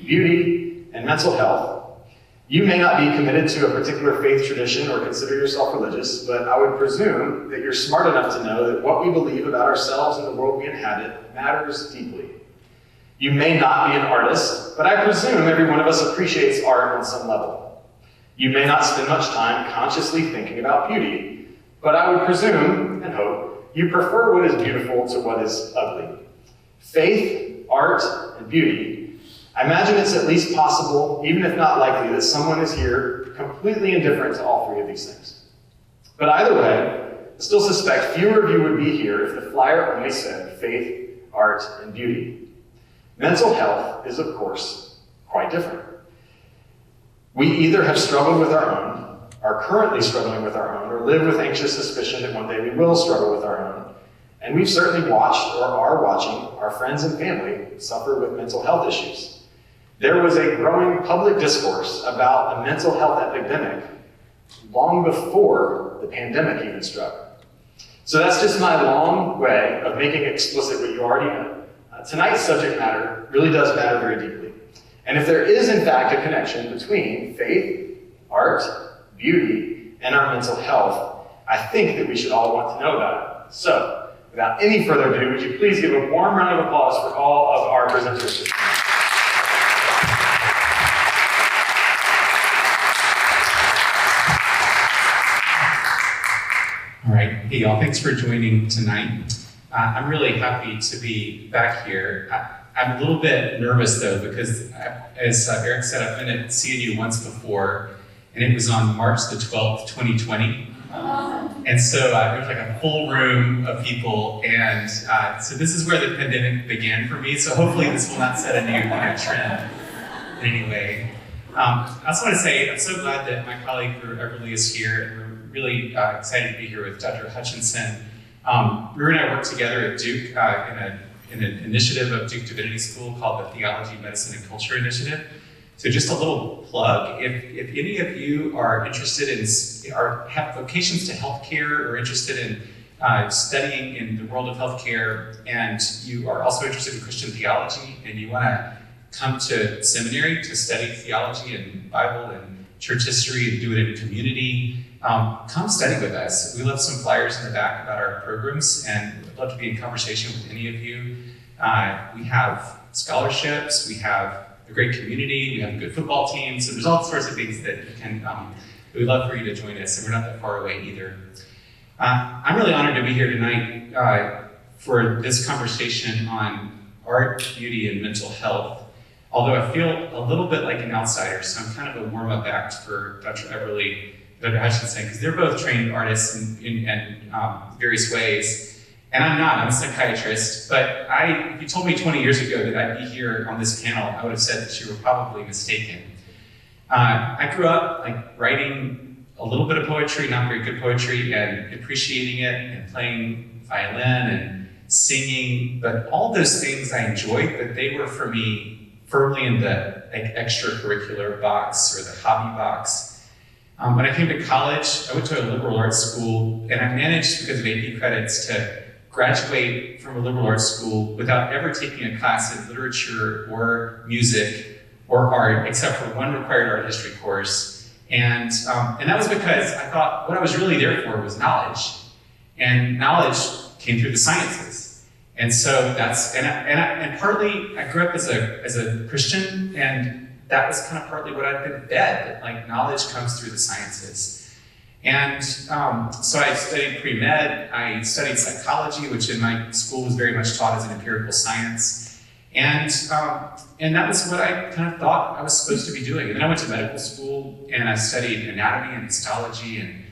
beauty, and mental health. You may not be committed to a particular faith tradition or consider yourself religious, but I would presume that you're smart enough to know that what we believe about ourselves and the world we inhabit matters deeply. You may not be an artist, but I presume every one of us appreciates art on some level. You may not spend much time consciously thinking about beauty, but I would presume and hope you prefer what is beautiful to what is ugly. Faith, art, and beauty. I imagine it's at least possible, even if not likely, that someone is here completely indifferent to all three of these things. But either way, I still suspect fewer of you would be here if the flyer only said faith, art, and beauty. Mental health is, of course, quite different. We either have struggled with our own, are currently struggling with our own, or live with anxious suspicion that one day we will struggle with our own. And we've certainly watched or are watching our friends and family suffer with mental health issues. There was a growing public discourse about a mental health epidemic long before the pandemic even struck. So that's just my long way of making explicit what you already know. Tonight's subject matter really does matter very deeply. And if there is in fact a connection between faith, art, beauty, and our mental health, I think that we should all want to know about it. So, without any further ado, would you please give a warm round of applause for all of our presenters. All right, hey y'all, thanks for joining tonight. I'm really happy to be back here. I'm a little bit nervous though, because as Eric said, I've been at CNU once before, and it was on March the 12th, 2020. And so there was like a full room of people, and so this is where the pandemic began for me, so hopefully this will not set a new trend in any way. I also want to say, I'm so glad that my colleague Eberly is here, and we're really excited to be here with Dr. Hutchinson. Brewer and I work together at Duke in an initiative of Duke Divinity School called the Theology, Medicine, and Culture Initiative. So just a little plug, if any of you are interested in, or have vocations to healthcare, or interested in studying in the world of healthcare, and you are also interested in Christian theology, and you want to come to seminary to study theology and Bible and church history and do it in a community, come study with us. We left some flyers in the back about our programs, and we'd love to be in conversation with any of you. We have scholarships, we have a great community, we have a good football team, so there's all sorts of things that you can, we'd love for you to join us, and we're not that far away either. I'm really honored to be here tonight for this conversation on art, beauty, and mental health. Although I feel a little bit like an outsider, so I'm kind of a warm-up act for Dr. Eberly, Dr. Hutchinson, because they're both trained artists in various ways. And I'm not, I'm a psychiatrist, but if you told me 20 years ago that I'd be here on this panel, I would have said that you were probably mistaken. I grew up writing a little bit of poetry, not very good poetry, and appreciating it, and playing violin and singing, but all those things I enjoyed, but they were for me firmly in the extracurricular box or the hobby box. When I came to college, I went to a liberal arts school, and I managed, because of AP credits, to graduate from a liberal arts school without ever taking a class in literature or music or art, except for one required art history course. And that was because I thought what I was really there for was knowledge. And knowledge came through the sciences. And so and partly I grew up as a Christian, and that was kind of partly what I'd been fed, that knowledge comes through the sciences. And so I studied pre-med, I studied psychology, which in my school was very much taught as an empirical science. And that was what I kind of thought I was supposed to be doing. And then I went to medical school, and I studied anatomy and histology and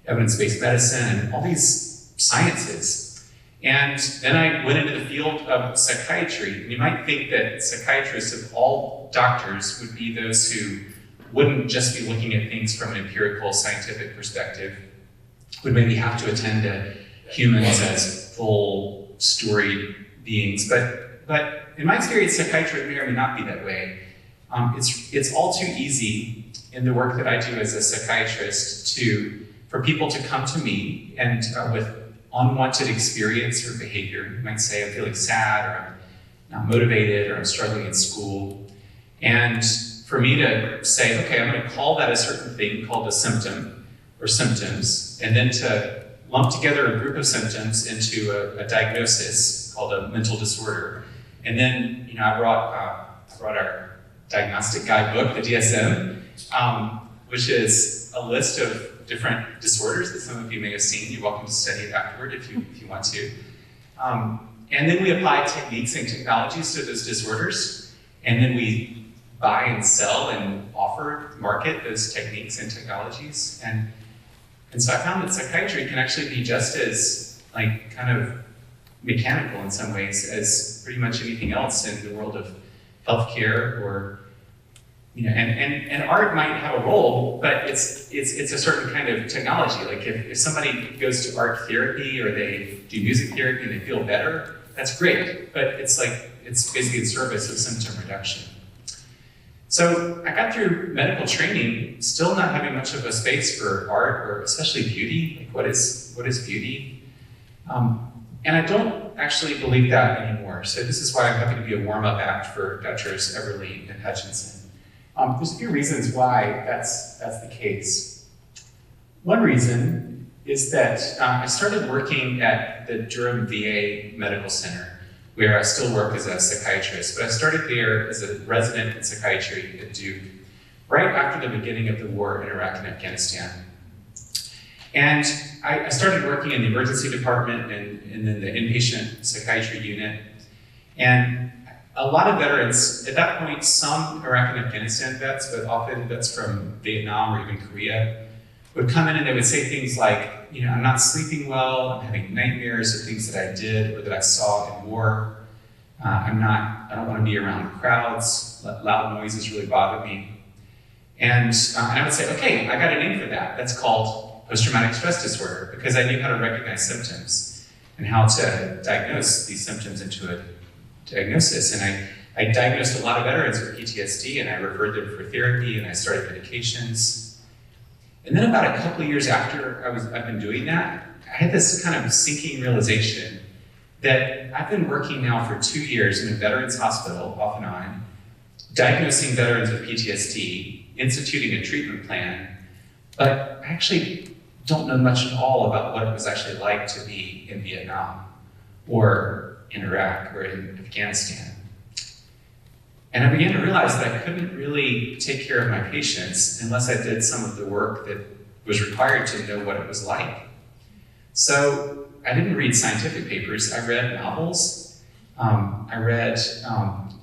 evidence-based medicine and all these sciences. And then I went into the field of psychiatry. And you might think that psychiatrists of all doctors would be those who wouldn't just be looking at things from an empirical scientific perspective, would maybe have to attend to humans as full storied beings. But in my experience, psychiatry may or may not be that way. It's all too easy in the work that I do as a psychiatrist for people to come to me and with unwanted experience or behavior. You might say, I'm feeling sad, or I'm not motivated, or I'm struggling in school. And for me to say, okay, I'm going to call that a certain thing called a symptom or symptoms, and then to lump together a group of symptoms into a diagnosis called a mental disorder. And then, I brought our diagnostic guidebook, the DSM, which is a list of different disorders that some of you may have seen. You're welcome to study it afterward if you want to. And then we apply techniques and technologies to those disorders, and then we buy and sell and market those techniques and technologies. And so I found that psychiatry can actually be just as kind of mechanical in some ways as pretty much anything else in the world of healthcare, or and art might have a role, but it's a certain kind of technology. Like if somebody goes to art therapy or they do music therapy and they feel better, that's great. But it's basically in service of symptom reduction. So I got through medical training still not having much of a space for art, or especially beauty. Like what is beauty? And I don't actually believe that anymore. So this is why I'm happy to be a warm-up act for Doctors Eberly and Hutchinson. There's a few reasons why that's the case. One reason is that I started working at the Durham VA Medical Center, where I still work as a psychiatrist, but I started there as a resident in psychiatry at Duke, right after the beginning of the war in Iraq and Afghanistan. And I started working in the emergency department and then the inpatient psychiatry unit. And a lot of veterans, at that point, some Iraq and Afghanistan vets, but often vets from Vietnam or even Korea, would come in and they would say things like, I'm not sleeping well, I'm having nightmares of things that I did or that I saw in war. I don't want to be around crowds, loud noises really bother me. And I would say, okay, I got a name for that. That's called post-traumatic stress disorder, because I knew how to recognize symptoms and how to diagnose these symptoms into a diagnosis. And I diagnosed a lot of veterans with PTSD, and I referred them for therapy, and I started medications. And then about a couple of years after I've been doing that, I had this kind of sinking realization that I've been working now for 2 years in a veterans hospital, off and on, diagnosing veterans with PTSD, instituting a treatment plan, but I actually don't know much at all about what it was actually like to be in Vietnam, or in Iraq, or in Afghanistan. And I began to realize that I couldn't really take care of my patients unless I did some of the work that was required to know what it was like. So I didn't read scientific papers. I read novels. I read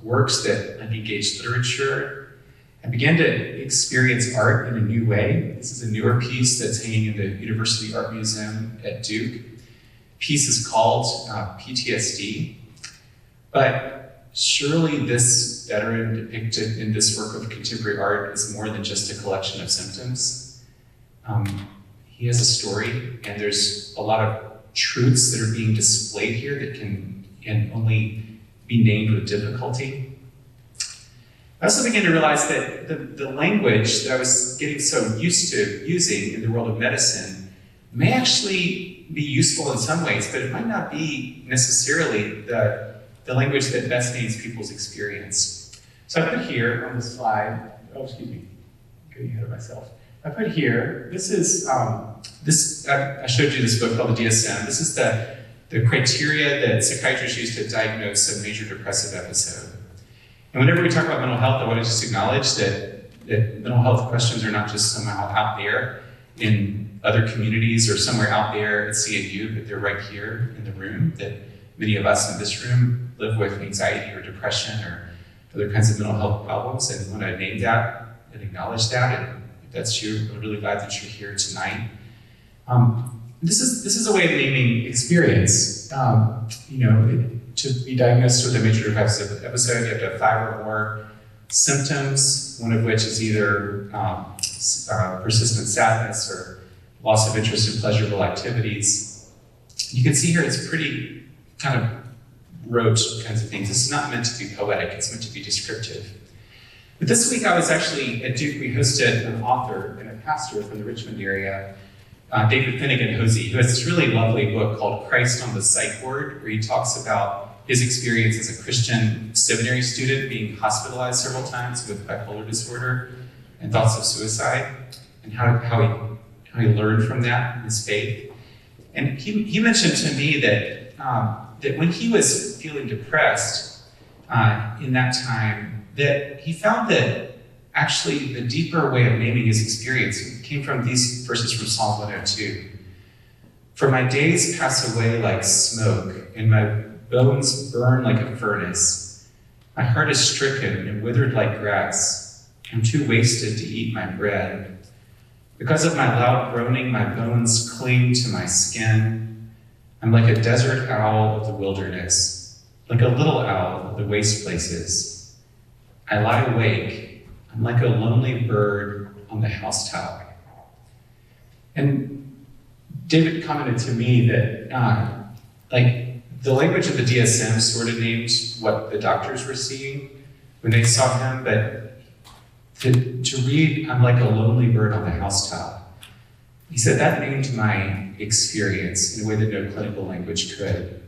works that engaged literature. I began to experience art in a new way. This is a newer piece that's hanging in the University Art Museum at Duke. The piece is called PTSD. But surely this veteran depicted in this work of contemporary art is more than just a collection of symptoms. He has a story, and there's a lot of truths that are being displayed here that can only be named with difficulty. I also began to realize that the language that I was getting so used to using in the world of medicine may actually be useful in some ways, but it might not be necessarily the language that best names people's experience. So I put here on the slide, I'm getting ahead of myself. I put here, I showed you this book called the DSM. This is the criteria that psychiatrists use to diagnose a major depressive episode. And whenever we talk about mental health, I want to just acknowledge that mental health questions are not just somehow out there in other communities or somewhere out there at CNU, but they're right here in the room, that many of us in this room live with anxiety or depression or other kinds of mental health problems, and want to name that and acknowledge that. And if that's you, I'm really glad that you're here tonight. This is a way of naming experience. To be diagnosed with a major depressive episode, you have to have 5 or more symptoms, one of which is either persistent sadness or loss of interest in pleasurable activities. You can see here it's pretty kind of rote kinds of things. This is not meant to be poetic, it's meant to be descriptive. But this week I was actually at Duke. We hosted an author and a pastor from the Richmond area, David Finnegan Hosey, who has this really lovely book called Christ on the Psych Ward, where he talks about his experience as a Christian seminary student being hospitalized several times with bipolar disorder and thoughts of suicide, and how he learned from that in his faith. And he mentioned to me that that when he was feeling depressed in that time, that he found that actually the deeper way of naming his experience came from these verses from Psalm 102. For my days pass away like smoke, and my bones burn like a furnace. My heart is stricken and withered like grass. I'm too wasted to eat my bread. Because of my loud groaning, my bones cling to my skin. I'm like a desert owl of the wilderness, like a little owl of the waste places. I lie awake. I'm like a lonely bird on the housetop. And David commented to me that, the language of the DSM sort of named what the doctors were seeing when they saw him, but to read, I'm like a lonely bird on the housetop. He said that named my experience in a way that no clinical language could.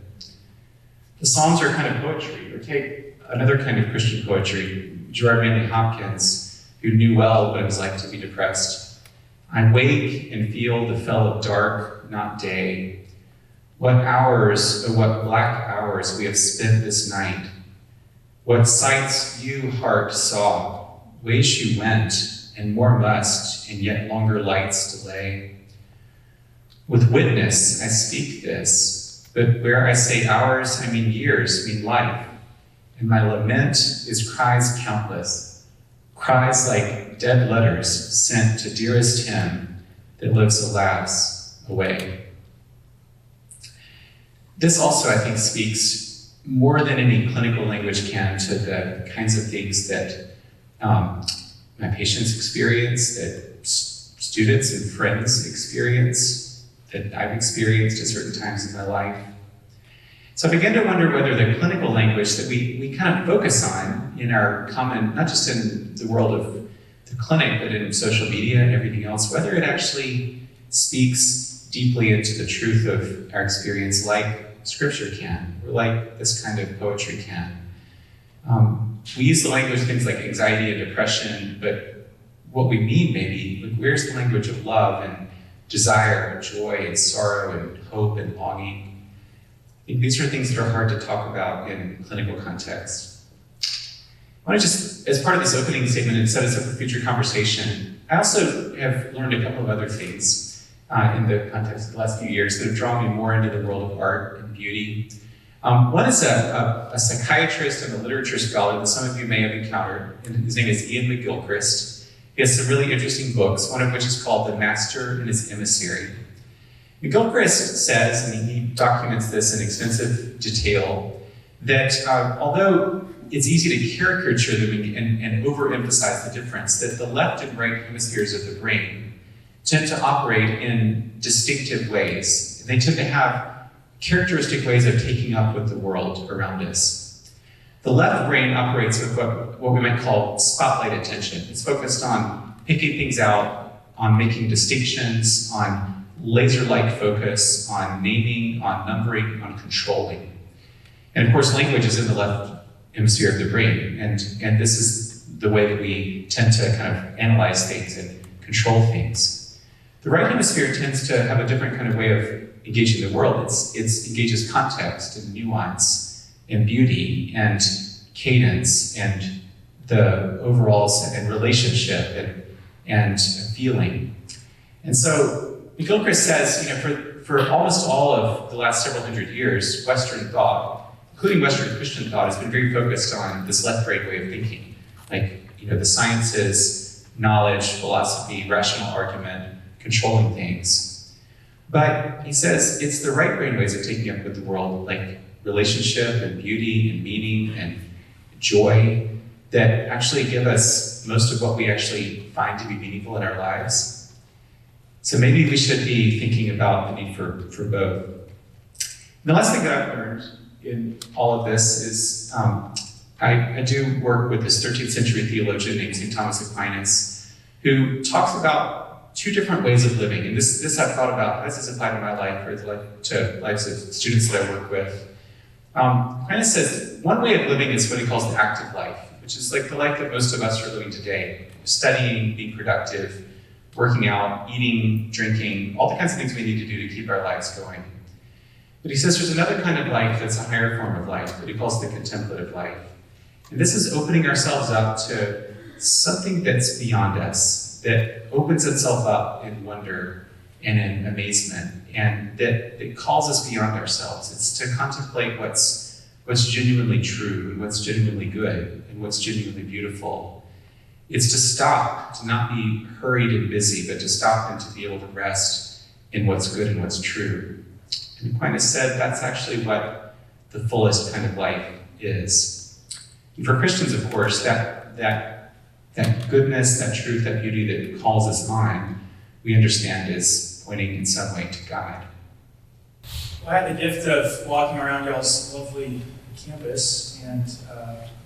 The Psalms are kind of poetry, or take another kind of Christian poetry, Gerard Manley Hopkins, who knew well what it was like to be depressed. I wake and feel the fell of dark, not day. What hours, or what black hours we have spent this night. What sights you, heart, saw, ways you went, and more must, and yet longer lights delay. With witness I speak this, but where I say hours, I mean years, mean life. And my lament is cries countless, cries like dead letters sent to dearest him that lives, alas, away. This also, I think, speaks more than any clinical language can to the kinds of things that my patients experience, that students and friends experience, that I've experienced at certain times in my life. So I began to wonder whether the clinical language that we kind of focus on in our common, not just in the world of the clinic, but in social media and everything else, whether it actually speaks deeply into the truth of our experience like Scripture can, or like this kind of poetry can. We use the language of things like anxiety and depression, but what we mean maybe, like, where's the language of love and desire and joy and sorrow and hope and longing? I think these are things that are hard to talk about in clinical context. I want to just, as part of this opening statement and set us up for future conversation, I also have learned a couple of other things in the context of the last few years that have drawn me more into the world of art and beauty. One is a psychiatrist and a literature scholar that some of you may have encountered. And his name is Ian McGilchrist. He has some really interesting books, one of which is called The Master and His Emissary. McGilchrist says, and he documents this in extensive detail, that although it's easy to caricature them and overemphasize the difference, that the left and right hemispheres of the brain tend to operate in distinctive ways. They tend to have characteristic ways of taking up with the world around us. The left brain operates with what we might call spotlight attention. It's focused on picking things out, on making distinctions, on laser-like focus, on naming, on numbering, on controlling. And of course, language is in the left hemisphere of the brain, and this is the way that we tend to kind of analyze things and control things. The right hemisphere tends to have a different kind of way of engaging the world. It engages context and nuance and beauty and cadence and the overall and relationship and feeling. And so McGilchrist says, for almost all of the last several hundred years, Western thought, including Western Christian thought, has been very focused on this left brain way of thinking. The sciences, knowledge, philosophy, rational argument, controlling things. But he says it's the right brain ways of taking up with the world, like relationship and beauty and meaning and joy, that actually give us most of what we actually find to be meaningful in our lives. So maybe we should be thinking about the need for both. And the last thing that I've learned in all of this is I do work with this 13th century theologian named St. Thomas Aquinas, who talks about two different ways of living. And this I've thought about, how does this apply to my life or to lives of students that I work with? Aquinas says one way of living is what he calls the active life, which is like the life that most of us are living today. Studying, being productive, working out, eating, drinking, all the kinds of things we need to do to keep our lives going. But he says there's another kind of life that's a higher form of life that he calls the contemplative life. And this is opening ourselves up to something that's beyond us, that opens itself up in wonder and in amazement, and that it calls us beyond ourselves. It's to contemplate what's genuinely true, and what's genuinely good, and what's genuinely beautiful. It's to stop, to not be hurried and busy, but to stop and to be able to rest in what's good and what's true. And Aquinas said that's actually what the fullest kind of life is. And for Christians, of course, that goodness, that truth, that beauty that calls us on, we understand is pointing in some way to God. Well, I had the gift of walking around y'all's lovely campus, and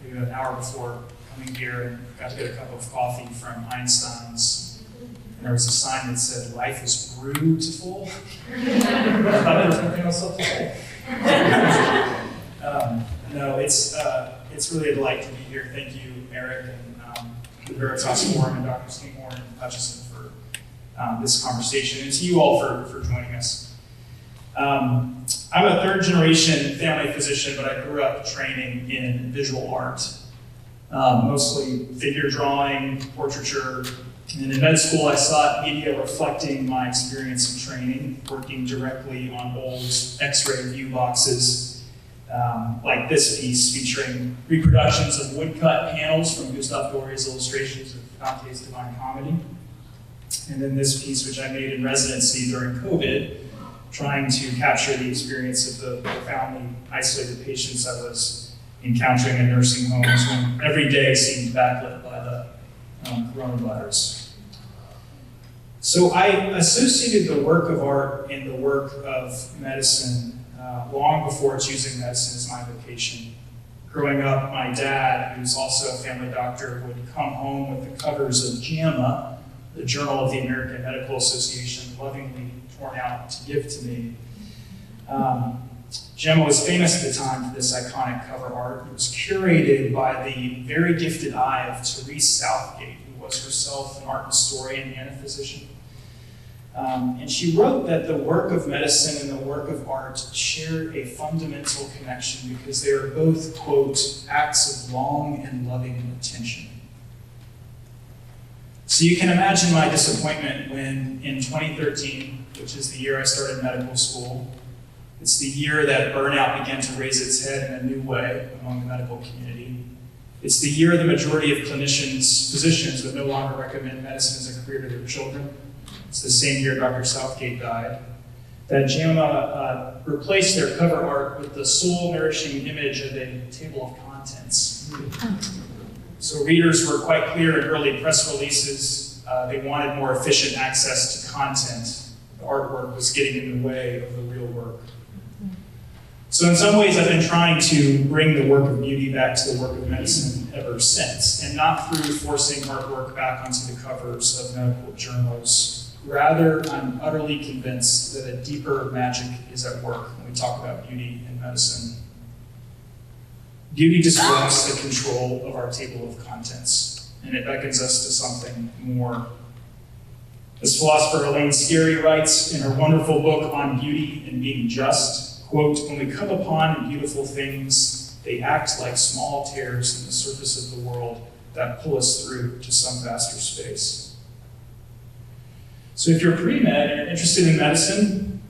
maybe an hour before coming here, and got to get a cup of coffee from Einstein's, and there was a sign that said, "Life is beautiful." I thought there was nothing else to say. No, it's really a delight to be here. Thank you, Eric, and the Veritas Forum, and Dr. Kinghorn and Hutchinson for this conversation, and to you all for joining us. I'm a third-generation family physician, but I grew up training in visual art, mostly figure drawing, portraiture. And in med school, I sought media reflecting my experience in training, working directly on old X-ray view boxes, like this piece featuring reproductions of woodcut panels from Gustave Doré's illustrations of Dante's Divine Comedy. And then this piece, which I made in residency during COVID, trying to capture the experience of the profoundly isolated patients I was encountering in nursing homes when every day seemed backlit by the coronavirus. So I associated the work of art and the work of medicine long before choosing medicine as my vocation. Growing up, my dad, who's also a family doctor, would come home with the covers of JAMA, the Journal of the American Medical Association, lovingly torn out to give to me. JAMA was famous at the time for this iconic cover art. It was curated by the very gifted eye of Therese Southgate, who was herself an art historian and a physician. And she wrote that the work of medicine and the work of art share a fundamental connection because they are both, quote, acts of long and loving attention. So you can imagine my disappointment when in 2013, which is the year I started medical school, it's the year that burnout began to raise its head in a new way among the medical community. It's the year the majority of physicians would no longer recommend medicine as a career to their children. It's the same year Dr. Southgate died. That JAMA replaced their cover art with the soul-nourishing image of a table of contents. So readers were quite clear in early press releases. They wanted more efficient access to content. The artwork was getting in the way of the real work. So in some ways, I've been trying to bring the work of beauty back to the work of medicine ever since, and not through forcing artwork back onto the covers of medical journals. Rather, I'm utterly convinced that a deeper magic is at work when we talk about beauty in medicine. Beauty disrupts the control of our table of contents, and it beckons us to something more. As philosopher Elaine Scarry writes in her wonderful book on beauty and being just, quote, "When we come upon beautiful things, they act like small tears in the surface of the world that pull us through to some vaster space." So if you're pre-med and you're interested in medicine,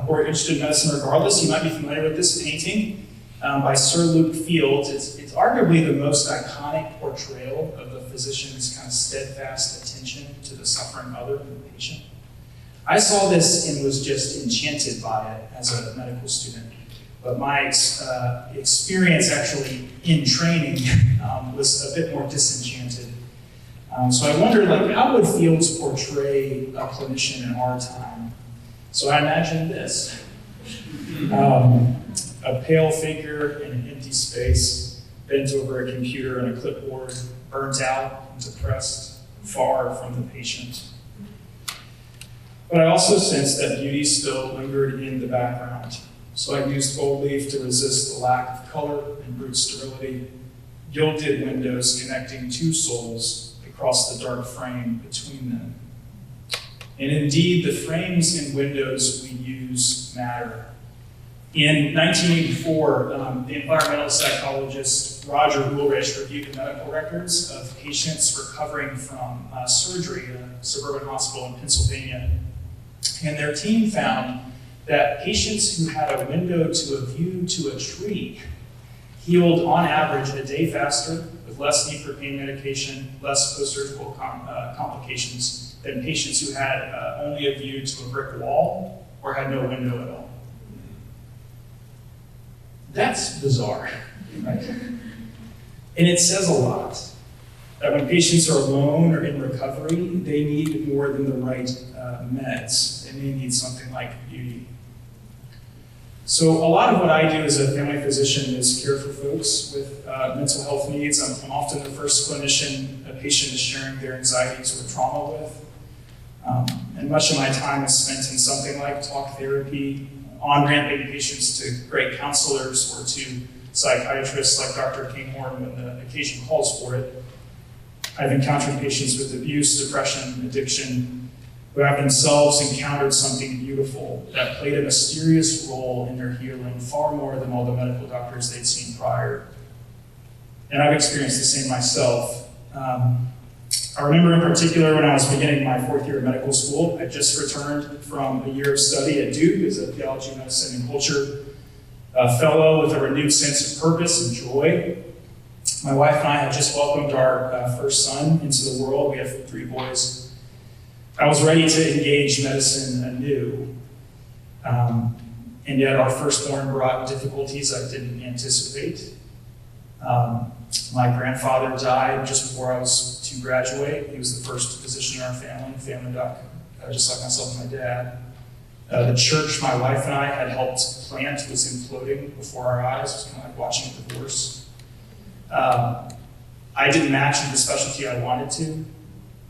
or interested in medicine regardless, you might be familiar with this painting by Sir Luke Fields. It's arguably the most iconic portrayal of the physician's kind of steadfast attention to the suffering other than the patient. I saw this and was just enchanted by it as a medical student. But my experience actually in training was a bit more disenchanted. So I wondered, how would Fields portray a clinician in our time? So I imagined this. A pale figure in an empty space, bent over a computer and a clipboard, burnt out and depressed, far from the patient. But I also sensed that beauty still lingered in the background. So I used gold leaf to resist the lack of color and brute sterility, gilded windows connecting two souls across the dark frame between them. And indeed, the frames and windows we use matter. In 1984, the environmental psychologist Roger Woolrich reviewed the medical records of patients recovering from surgery at a suburban hospital in Pennsylvania. And their team found that patients who had a window to a view to a tree healed on average a day faster, with less need for pain medication, less post-surgical complications than patients who had only a view to a brick wall or had no window at all. That's bizarre, right? And it says a lot that when patients are alone or in recovery, they need more than the right meds. They may need something like beauty. So a lot of what I do as a family physician is care for folks with mental health needs. I'm often the first clinician a patient is sharing their anxieties or trauma with. And much of my time is spent in something like talk therapy, on-ramping patients to great counselors or to psychiatrists like Dr. Kinghorn when the occasion calls for it. I've encountered patients with abuse, depression, addiction, who have themselves encountered something beautiful that played a mysterious role in their healing, far more than all the medical doctors they'd seen prior. And I've experienced the same myself. I remember in particular when I was beginning my fourth year of medical school, I just returned from a year of study at Duke as a theology, medicine, and culture fellow with a renewed sense of purpose and joy. My wife and I had just welcomed our first son into the world. We have 3 boys. I was ready to engage medicine anew. And yet our firstborn brought difficulties I didn't anticipate. My grandfather died just before I was to graduate. He was the first physician in our family doc, just like myself and my dad. The church my wife and I had helped plant was imploding before our eyes. It was kind of like watching a divorce. I didn't match in the specialty I wanted to.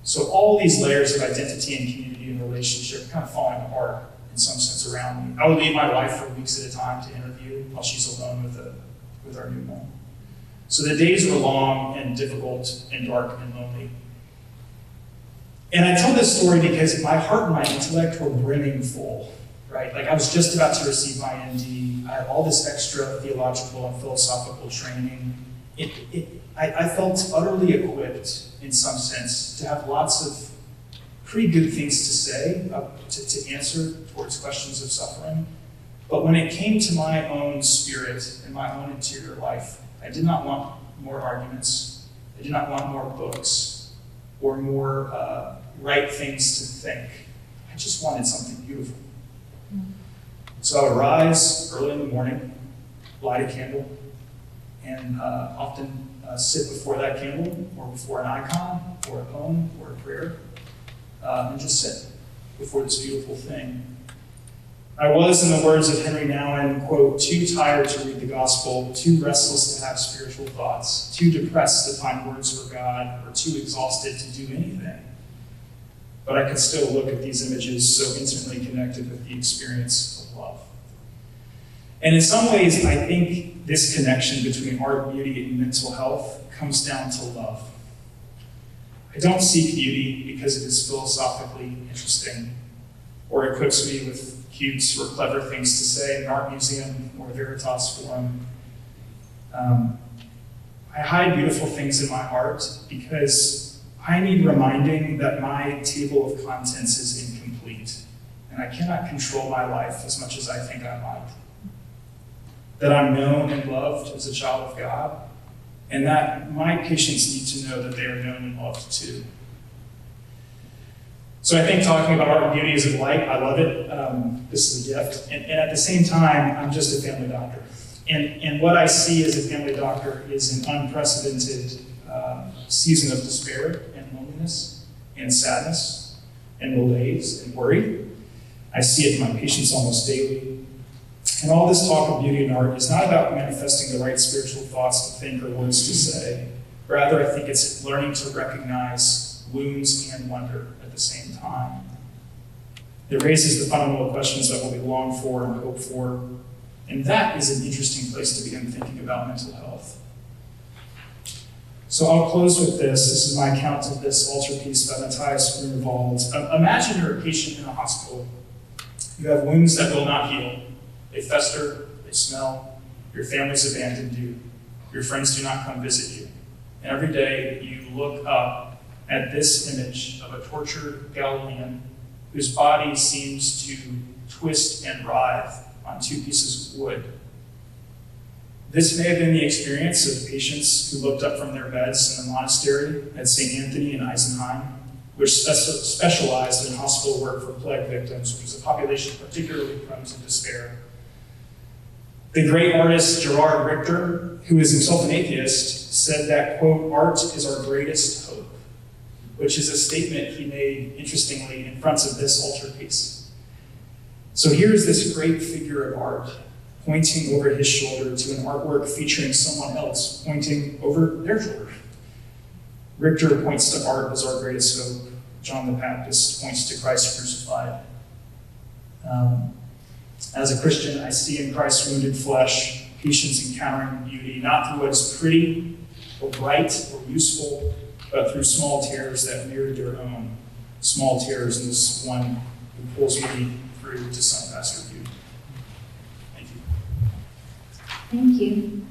So all these layers of identity and community and relationship kind of falling apart in some sense around me. I would leave my wife for weeks at a time to interview while she's alone with our newborn. So the days were long and difficult and dark and lonely. And I tell this story because my heart and my intellect were brimming full, right? Like I was just about to receive my MD. I had all this extra theological and philosophical training. I felt utterly equipped in some sense to have lots of pretty good things to say, to answer towards questions of suffering. But when it came to my own spirit and my own interior life, I did not want more arguments. I did not want more books or more right things to think. I just wanted something beautiful. So I would rise early in the morning, light a candle, and often sit before that candle or before an icon or a poem or a prayer and just sit before this beautiful thing. I was, in the words of Henry Nouwen, quote, too tired to read the gospel, too restless to have spiritual thoughts, too depressed to find words for God, or too exhausted to do anything. But I could still look at these images so intimately connected with the experience of love. And in some ways, I think this connection between art, beauty, and mental health comes down to love. I don't seek beauty because it is philosophically interesting or equips me with cute or clever things to say in an art museum or a Veritas forum. I hide beautiful things in my heart because I need reminding that my table of contents is incomplete and I cannot control my life as much as I think I might. That I'm known and loved as a child of God, and that my patients need to know that they are known and loved too. So I think talking about art and beauty is a delight. I love it. This is a gift. And at the same time, I'm just a family doctor. And what I see as a family doctor is an unprecedented season of despair and loneliness and sadness and malaise and worry. I see it in my patients almost daily. And all this talk of beauty and art is not about manifesting the right spiritual thoughts to think or words to say. Rather, I think it's learning to recognize wounds and wonder at the same time. It raises the fundamental questions that we long for and hope for, And that is an interesting place to begin thinking about mental health. So I'll close with this. This is my account of this altarpiece by Matthias Grunewald. Imagine you're a patient in a hospital. You have wounds that will not heal. They fester, they smell, your family's abandoned you, your friends do not come visit you. And every day you look up at this image of a tortured Galilean whose body seems to twist and writhe on 2 pieces of wood. This may have been the experience of patients who looked up from their beds in the monastery at St. Anthony in Eisenheim, which specialized in hospital work for plague victims, which is a population particularly prone to despair. The great artist Gerard Richter, who is himself an atheist, said that, quote, "Art is our greatest hope," which is a statement he made, interestingly, in front of this altarpiece. So here's this great figure of art pointing over his shoulder to an artwork featuring someone else pointing over their shoulder. Richter points to art as our greatest hope. John the Baptist points to Christ crucified. As a Christian, I see in Christ's wounded flesh patients encountering beauty, not through what is pretty or bright or useful, but through small tears that mirror their own small tears in this one who pulls me through to some vaster beauty. Thank you. Thank you.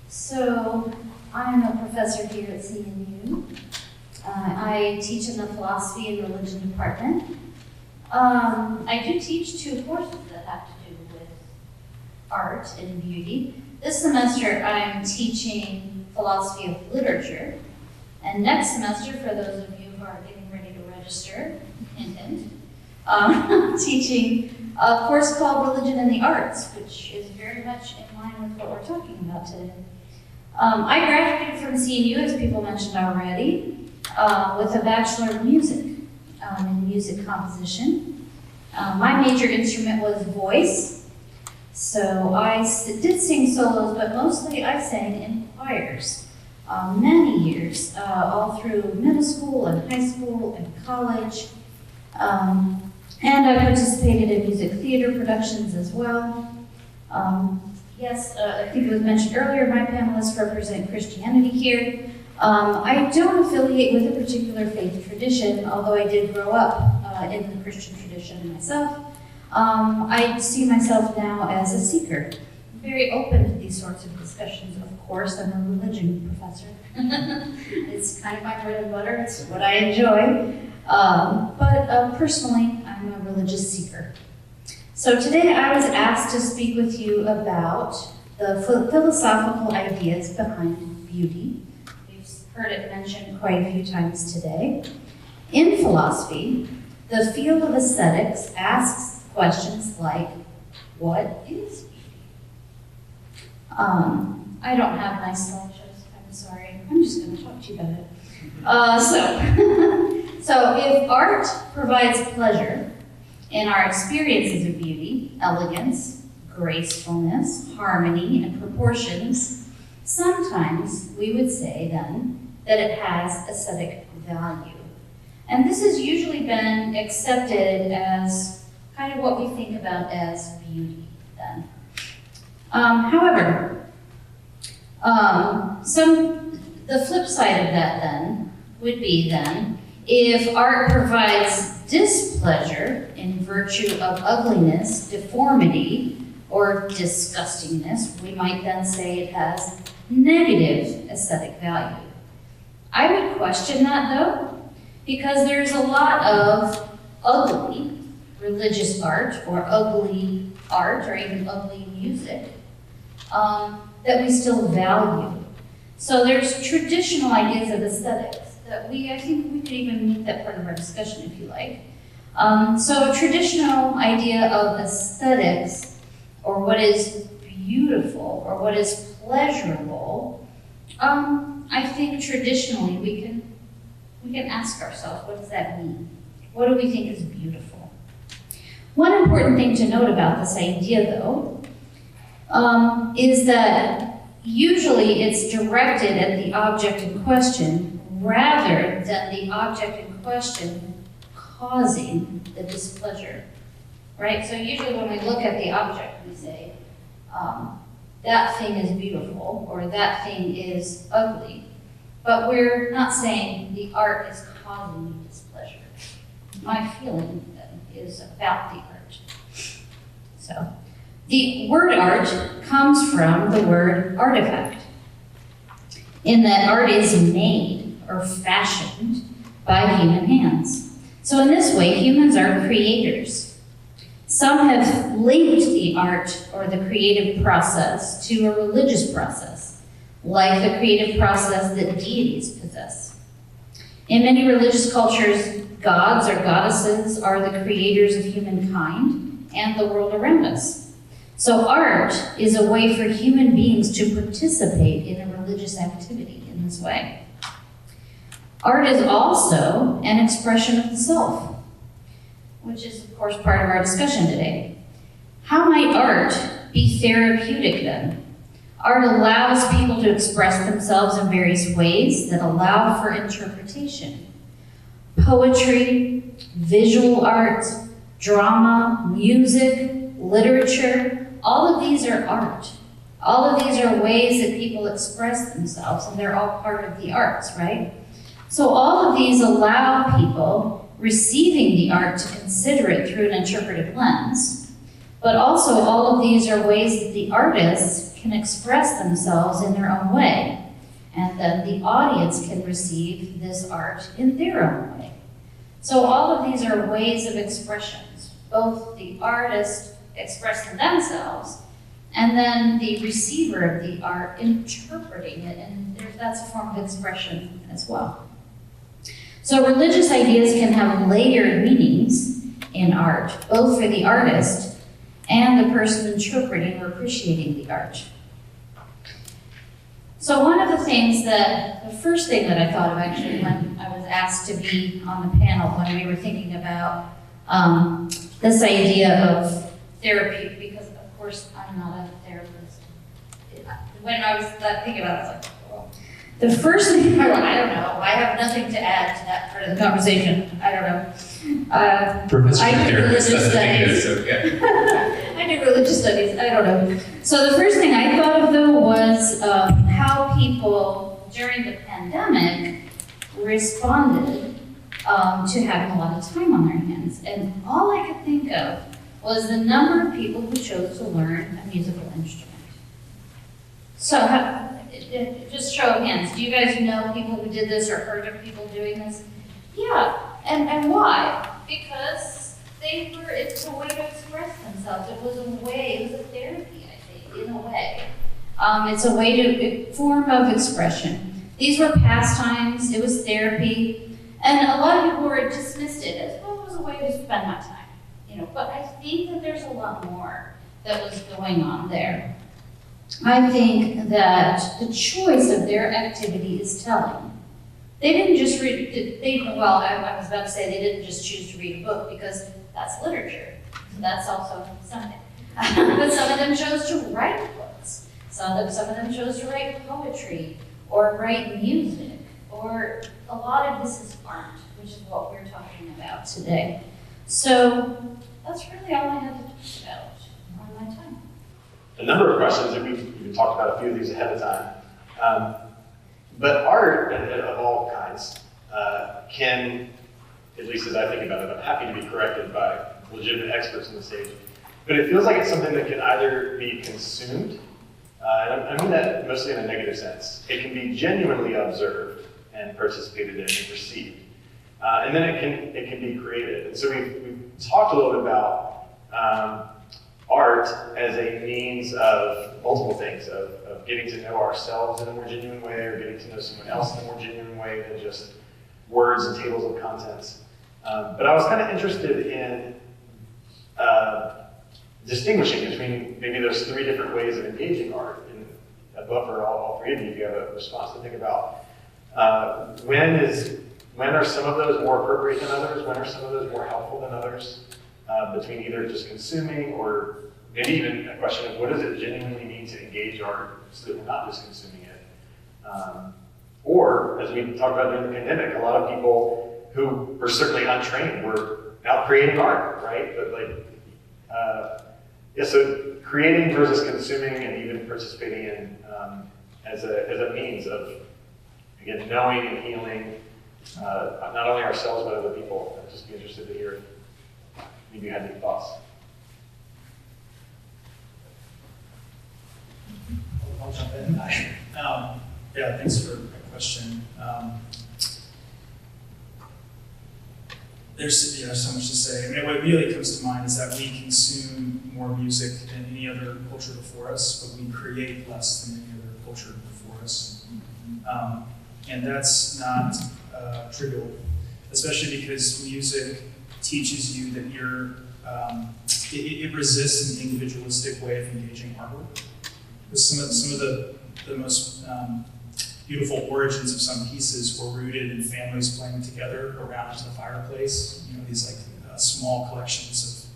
So, I'm a professor here at CNU. I teach in the philosophy and religion department. I do teach 2 courses that have to do with art and beauty. This semester, I'm teaching philosophy of literature. And next semester, for those of you who are getting ready to register, hint, hint, teaching a course called Religion and the Arts, which is very much in line with what we're talking about today. I graduated from CNU, as people mentioned already, with a Bachelor of Music in music composition. My major instrument was voice, so I did sing solos, but mostly I sang in choirs. Many years, all through middle school and high school and college. And I participated in music theater productions as well. Yes, I think it was mentioned earlier, my panelists represent Christianity here. I don't affiliate with a particular faith tradition, although I did grow up in the Christian tradition myself. I see myself now as a seeker. I'm very open to these sorts of discussions, of course. I'm a religion professor. It's kind of my bread and butter, it's what I enjoy. But personally, I'm a religious seeker. So today I was asked to speak with you about the philosophical ideas behind beauty. We've heard it mentioned quite a few times today. In philosophy, the field of aesthetics asks questions like, what is beauty? I don't have nice slideshows, I'm sorry. I'm just going to talk to you about it. So if art provides pleasure in our experiences of beauty, elegance, gracefulness, harmony, and proportions, sometimes we would say then that it has aesthetic value. And this has usually been accepted as kind of what we think about as beauty then. However, the flip side of that then would be then, if art provides displeasure in virtue of ugliness, deformity, or disgustingness, we might then say it has negative aesthetic value. I would question that though, because there's a lot of ugly religious art, or ugly art, or even ugly music that we still value. So there's traditional ideas of aesthetics that I think we could even make that part of our discussion if you like. So a traditional idea of aesthetics, or what is beautiful, or what is pleasurable, I think traditionally we can ask ourselves, what does that mean? What do we think is beautiful? One important thing to note about this idea, though, is that usually it's directed at the object in question rather than the object in question causing the displeasure. right? So usually when we look at the object, we say, that thing is beautiful, or that thing is ugly. But we're not saying the art is causing me displeasure. My feeling then is about the art. So, the word art comes from the word artifact, in that art is made or fashioned by human hands. So in this way, humans are creators. Some have linked the art or the creative process to a religious process, like the creative process that deities possess. In many religious cultures, gods or goddesses are the creators of humankind and the world around us. So art is a way for human beings to participate in a religious activity in this way. Art is also an expression of the self, which is, of course, part of our discussion today. How might art be therapeutic then? Art allows people to express themselves in various ways that allow for interpretation. Poetry, visual arts, drama, music, literature, all of these are art. All of these are ways that people express themselves, and they're all part of the arts, right? So all of these allow people receiving the art to consider it through an interpretive lens, but also all of these are ways that the artists can express themselves in their own way, and then the audience can receive this art in their own way. So all of these are ways of expressions, both the artist expressing themselves and then the receiver of the art interpreting it, and that's a form of expression as well. So religious ideas can have layered meanings in art, both for the artist and the person interpreting or appreciating the art. So one of the things the first thing that I thought of actually when I was asked to be on the panel, when we were thinking about this idea of therapy, because of course I'm not a therapist. When I was thinking about it, I was like, well, the first thing I don't know, I have nothing to add to that part of the conversation. I don't know. Professor I do therapist, religious studies. I do religious studies, I don't know. So the first thing I thought of though was how people during the pandemic responded to having a lot of time on their hands. And all I could think of was the number of people who chose to learn a musical instrument. So just show of hands, do you guys know people who did this or heard of people doing this? Yeah, and why? Because it's a way to express themselves. It was a therapy, I think, in a way. It's a form of expression. These were pastimes, it was therapy, and a lot of people were dismissed it as, well, it was a way to spend my time. But I think that there's a lot more that was going on there. I think that the choice of their activity is telling. They didn't just read, I was about to say they didn't just choose to read a book because that's literature. So that's also something. But some of them chose to write books. Some of them chose to write poetry or write music, or a lot of this is art, which is what we're talking about today. So that's really all I have to talk about on my time. A number of questions, and we've talked about a few of these ahead of time. But art of all kinds can, at least as I think about it, I'm happy to be corrected by legitimate experts on the stage, but it feels like it's something that can either be consumed, and I mean that mostly in a negative sense. It can be genuinely observed and participated in and received. And then it can be created. And so we've talked a little bit about art as a means of multiple things, of getting to know ourselves in a more genuine way, or getting to know someone else in a more genuine way than just words and tables of contents. But I was kind of interested in distinguishing between maybe those three different ways of engaging art. And I'd love for all three of you, if you have a response, to think about when are some of those more appropriate than others? When are some of those more helpful than others? Between either just consuming, or maybe even a question of what does it genuinely mean to engage art so that we're not just consuming it? Or, as we talked about during the pandemic, a lot of people who were certainly untrained were now creating art, right? But Yeah, so creating versus consuming and even participating in as a means of, again, knowing and healing not only ourselves but other people. I'd just be interested to hear if you had any thoughts. I'll jump in. Yeah, thanks for the question. There's so much to say. I mean, what really comes to mind is that we consume more music than any other culture before us, but we create less than any other culture before us. And that's not trivial, especially because music teaches you that it resists an individualistic way of engaging artwork. Some of the most beautiful origins of some pieces were rooted in families playing together around the fireplace. These like small collections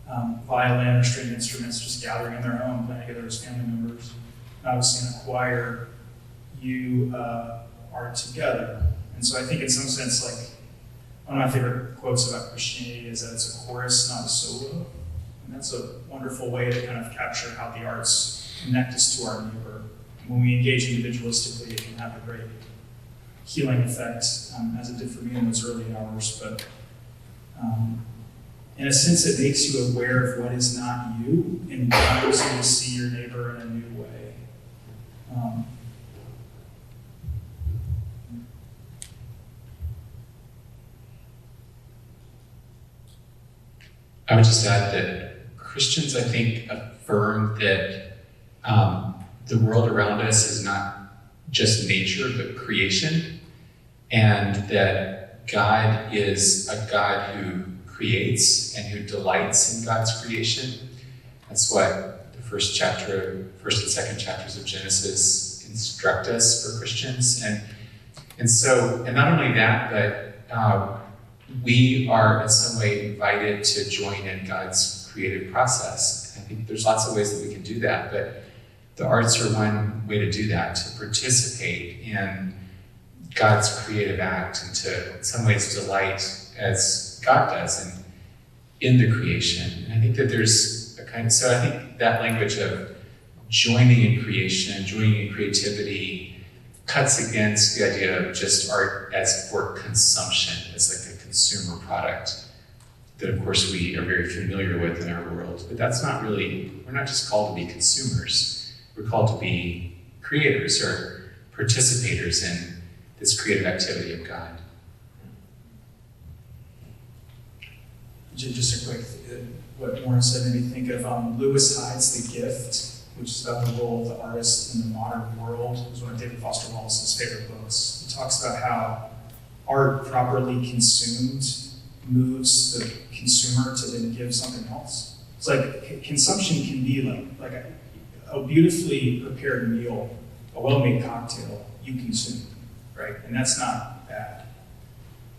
of violin or stringed instruments just gathering in their home, playing together as family members. And obviously in a choir, you are together. And so I think in some sense, like, one of my favorite quotes about Christianity is that it's a chorus, not a solo. And that's a wonderful way to kind of capture how the arts connect us to our neighbor. When we engage individualistically, it can have a great healing effect, as it did for me in those early hours. But in a sense, it makes you aware of what is not you and allows you to see your neighbor in a new way. I would just add that Christians, I think, affirm that the world around us is not just nature, but creation, and that God is a God who creates and who delights in God's creation. That's what the first and second chapters of Genesis instruct us for Christians. And not only that, but we are in some way invited to join in God's creative process. I think there's lots of ways that we can do that, but the arts are one way to do that, to participate in God's creative act and to, in some ways, delight as God does in the creation. And I think that there's so I think that language of joining in creation, joining in creativity, cuts against the idea of just art as for consumption, as like a consumer product that, of course, we are very familiar with in our world. But that's not really, we're not just called to be consumers. We're called to be creators or participators in this creative activity of God. Just a quick, what Warren said made me think of Lewis Hyde's The Gift, which is about the role of the artist in the modern world. It was one of David Foster Wallace's favorite books. He talks about how art properly consumed moves the consumer to then give something else. It's like consumption can be like a beautifully prepared meal, a well-made cocktail you consume, right? And that's not bad.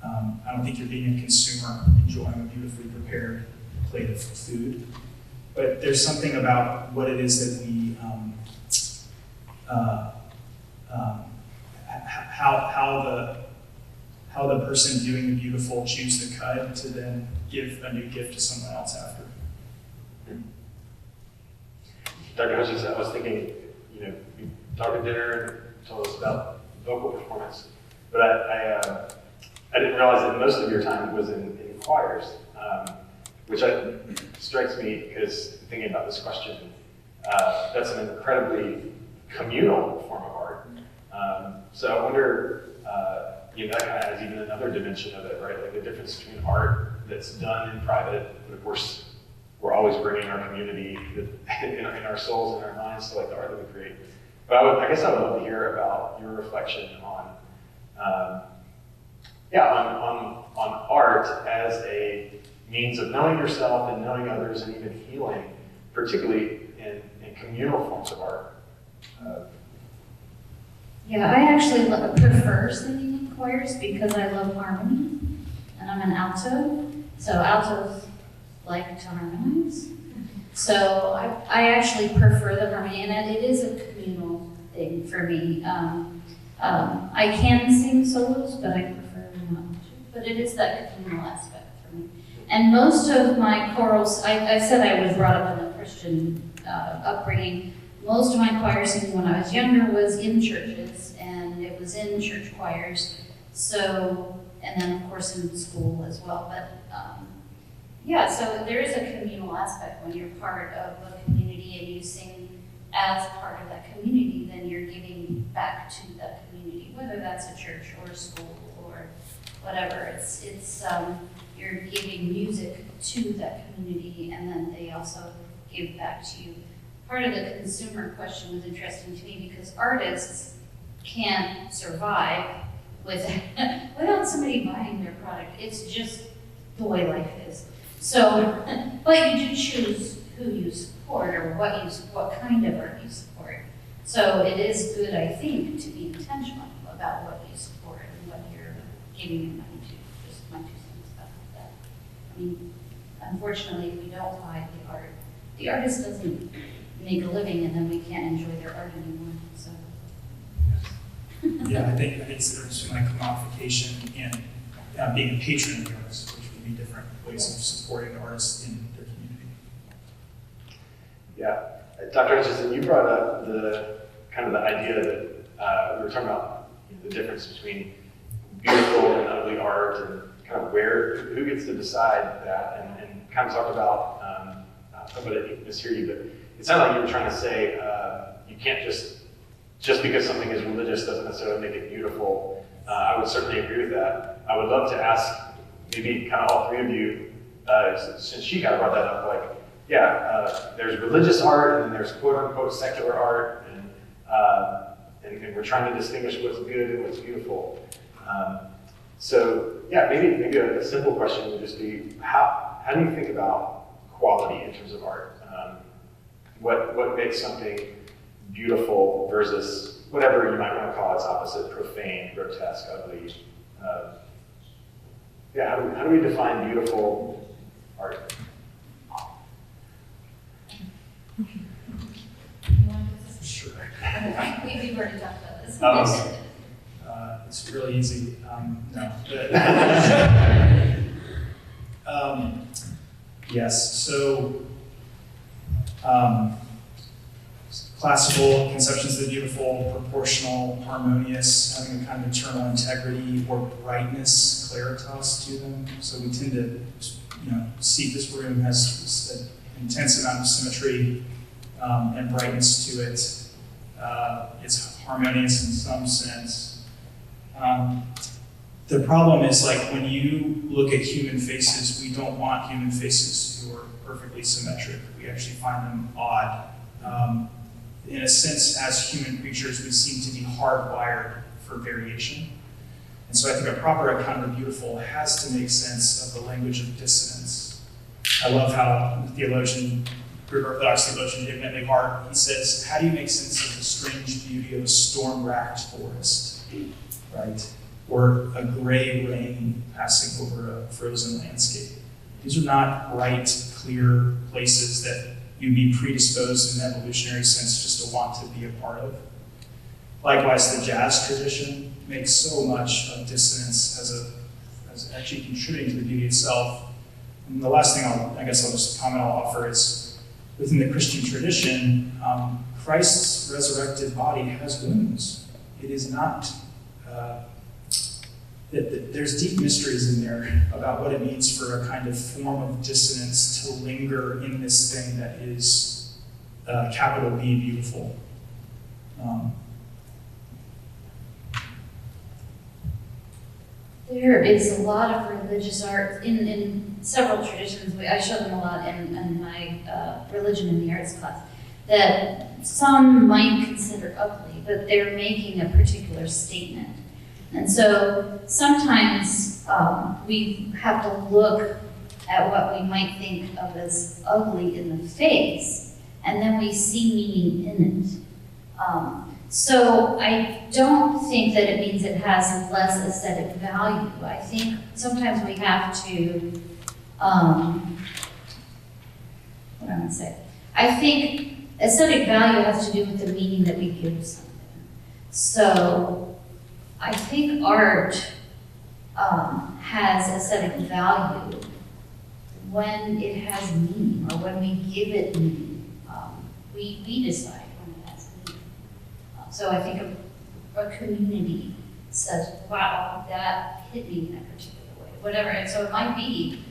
I don't think you're being a consumer enjoying a beautifully prepared plate of food, but there's something about what it is that we, how the person viewing the beautiful chews the cud to then give a new gift to someone else after. Dr. Hutchinson, I was thinking, you talked at dinner and told us about vocal performance, but I didn't realize that most of your time was in choirs, which strikes me because thinking about this question, that's an incredibly communal form of art. So I wonder, that kind of adds even another dimension of it, right? Like the difference between art that's done in private, but of course, we're always bringing our community in our souls and our minds to like the art that we create. But I guess I would love to hear about your reflection on art as a means of knowing yourself and knowing others and even healing, particularly in communal forms of art. Yeah, I actually prefer singing in choirs because I love harmony, and I'm an alto, so altos like to harmonize. So I actually prefer the harmony, and it is a communal thing for me. I can sing solos, but I prefer not to. But it is that communal aspect for me. And most of my chorals, I said I was brought up in a Christian upbringing. Most of my choir singing when I was younger was in churches, and it was in church choirs. So, and then of course in school as well. But yeah, so there is a communal aspect when you're part of a community and you sing as part of that community, then you're giving back to that community, whether that's a church or a school or whatever. It's you're giving music to that community, and then they also give back to you. Part of the consumer question was interesting to me because artists can't survive without somebody buying their product. It's just the way life is. So, but you do choose who you support or what kind of art you support. So it is good, I think, to be intentional about what you support and what you're giving your money to. Just my 2 cents about that. I mean, unfortunately, if we don't buy the art, the artist doesn't make a living, and then we can't enjoy their art anymore. So. Yeah, I think it's the difference between like commodification and being a patron of the artist, which would be different ways of supporting the artists in their community. Yeah, Dr. Hutchinson, you brought up the kind of the idea that we were talking about the difference between beautiful and ugly art, and kind of who gets to decide that, and kind of talked about. I didn't mishear you, but it sounded like you were trying to say you can't just because something is religious doesn't necessarily make it beautiful. I would certainly agree with that. I would love to ask maybe kind of all three of you, since she kind of brought that up, like, yeah, there's religious art and then there's quote unquote secular art, and we're trying to distinguish what's good and what's beautiful. So yeah, maybe a simple question would just be, how do you think about quality in terms of art? What makes something beautiful versus whatever you might want to call its opposite, profane, grotesque, ugly? Yeah, how do we define beautiful art? Sure. We've already talked about this. It's really easy. No. Yes, so classical conceptions of the beautiful, proportional, harmonious, having a kind of internal integrity or brightness, claritas to them. So we tend to, see this room has an intense amount of symmetry and brightness to it. It's harmonious in some sense. The problem is, like, when you look at human faces, we don't want human faces who are perfectly symmetric. We actually find them odd. In a sense, as human creatures, we seem to be hardwired for variation. And so I think a proper account of the beautiful has to make sense of the language of dissonance. I love how the theologian, Greek Orthodox theologian, Eberly, he says, how do you make sense of the strange beauty of a storm-racked forest, right? Or a gray rain passing over a frozen landscape. These are not bright, clear places that you'd be predisposed in an evolutionary sense just to want to be a part of. Likewise, the jazz tradition makes so much of dissonance as actually contributing to the beauty itself. And the last thing I'll offer is, within the Christian tradition, Christ's resurrected body has wounds. It is not, there's deep mysteries in there about what it means for a kind of form of dissonance to linger in this thing that is capital B, beautiful. There is a lot of religious art in several traditions. I show them a lot in my religion in the arts class, that some might consider ugly, but they're making a particular statement. And so sometimes we have to look at what we might think of as ugly in the face, and then we see meaning in it. So I don't think that it means it has less aesthetic value. I think sometimes we have to, what am I say? I think aesthetic value has to do with the meaning that we give something. So I think art has aesthetic value when it has meaning, or when we give it meaning. We decide when it has meaning. So I think a community says, wow, that hit me in a particular way, whatever. And so it might be,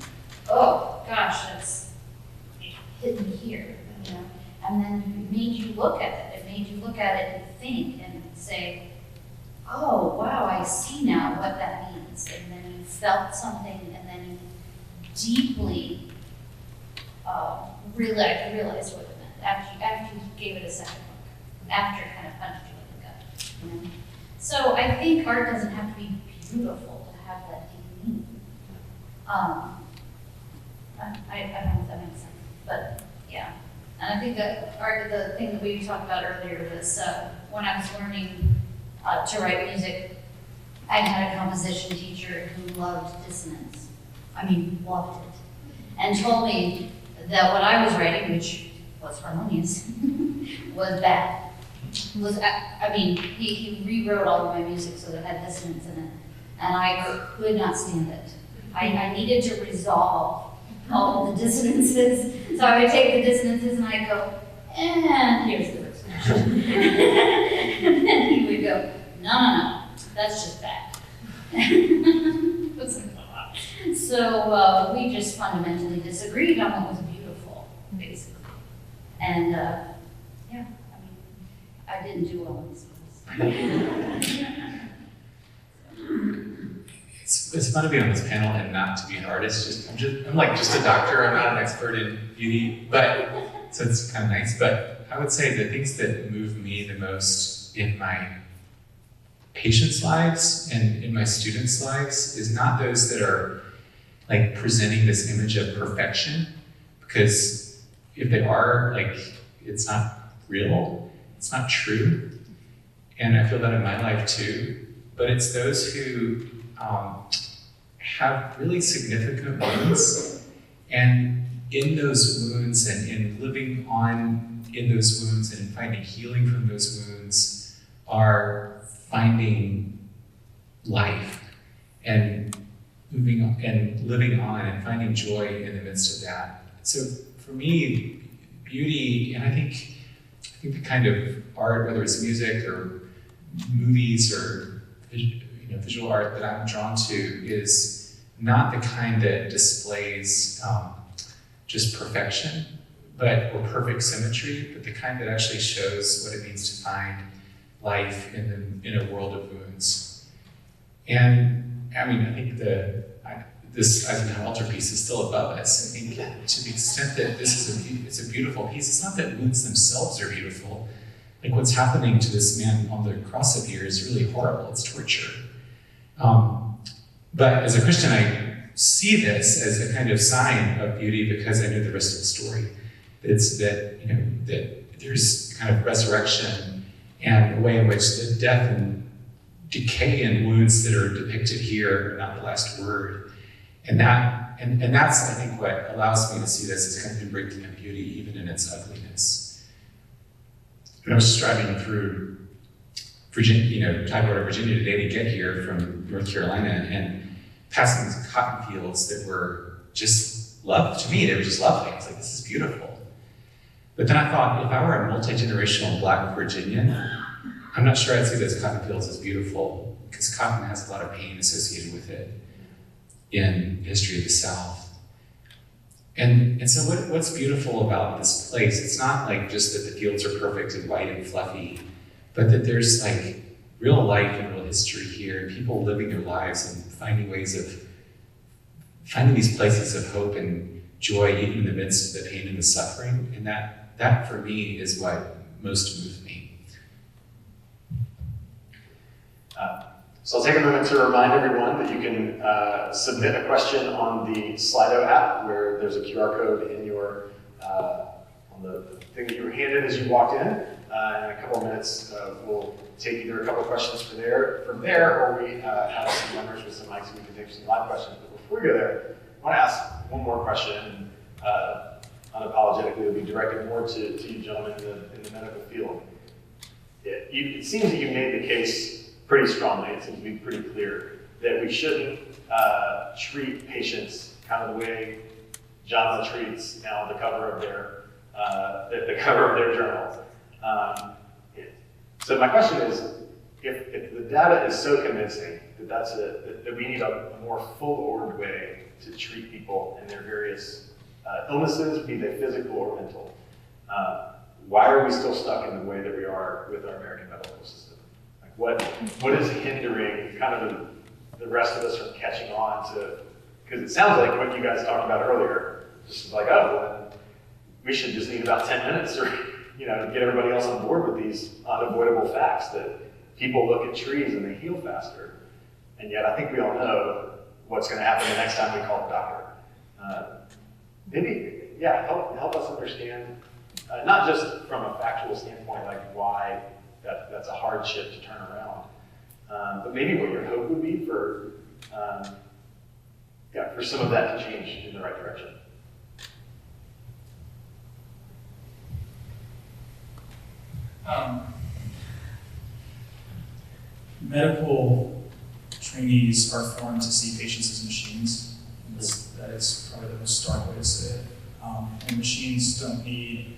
oh gosh, it hit me here, you know. And then it made you look at it. It made you look at it and think and say, oh wow, I see now what that means. And then you felt something, and then you deeply realized what it meant after you gave it a second look, after it kind of punched you in the gut. You know? So I think art doesn't have to be beautiful to have that deep meaning. I don't know if that makes sense, but yeah. And I think that art, the thing that we talked about earlier was when I was learning to write music, I had a composition teacher who loved dissonance. I mean, loved it. And told me that what I was writing, which was harmonious, was bad. He rewrote all of my music so that it had dissonance in it. And I could not stand it. I needed to resolve all of the dissonances. So I would take the dissonances and I'd go, and here's the resolution. And then he would go, no, that's just bad. So we just fundamentally disagreed on what was beautiful, basically. And I didn't do well in schools. It's fun to be on this panel and not to be an artist. I'm like just a doctor. I'm not an expert in beauty, but so it's kind of nice. But I would say the things that move me the most in my patients' lives and in my students' lives is not those that are like presenting this image of perfection, because if they are, like, it's not real, it's not true. And I feel that in my life too. But it's those who have really significant wounds, and in those wounds and in living on in those wounds and finding healing from those wounds are finding life and moving on and living on and finding joy in the midst of that. So for me, beauty, and I think the kind of art, whether it's music or movies or visual art that I'm drawn to, is not the kind that displays just perfection, or perfect symmetry, but the kind that actually shows what it means to find life in a world of wounds. And I mean, I think this Eisenhower altarpiece is still above us. I think to the extent that this is it's a beautiful piece, it's not that wounds themselves are beautiful. Like what's happening to this man on the cross up here is really horrible. It's torture. But as a Christian, I see this as a kind of sign of beauty because I know the rest of the story. It's that there's kind of resurrection and a way in which the death and decay and wounds that are depicted here are not the last word. And that's, I think, what allows me to see this as kind of embracing of beauty, even in its ugliness. When I was just driving through Virginia, Tidewater, Virginia today to get here from North Carolina, and passing these cotton fields that were just lovely. To me, they were just lovely. I was like, this is beautiful. But then I thought, if I were a multi-generational Black Virginian, I'm not sure I'd see those cotton fields as beautiful, because cotton has a lot of pain associated with it in the history of the South. And so what's beautiful about this place, it's not like just that the fields are perfect and white and fluffy, but that there's like real life and real history here, and people living their lives and finding ways of finding these places of hope and joy even in the midst of the pain and the suffering. And that for me is what most moves me. So I'll take a moment to remind everyone that you can submit a question on the Slido app, where there's a QR code in your on the thing that you were handed as you walked in. In a couple of minutes, we'll take either a couple of questions from there, or we have some members with some mics who can take some live questions. But before we go there, I want to ask one more question. Unapologetically, it'll be directed more to you gentlemen in the medical field. It seems that you made the case pretty strongly, it seems to be pretty clear, that we shouldn't treat patients kind of the way John Latreat's now the cover of their journal. So my question is, if the data is so convincing that we need a more full-ordered way to treat people and their various illnesses, be they physical or mental, why are we still stuck in the way that we are with our American medical system? Like what is hindering kind of the rest of us from catching on to, because it sounds like what you guys talked about earlier, just like, oh, well, we should just need about 10 minutes or, to get everybody else on board with these unavoidable facts that people look at trees and they heal faster. And yet I think we all know what's going to happen the next time we call the doctor. Help us understand, not just from a factual standpoint, like why that's a hard ship to turn around, but maybe what your hope would be for some of that to change in the right direction. Medical trainees are formed to see patients as machines. That is probably the most stark way to say it. And machines don't need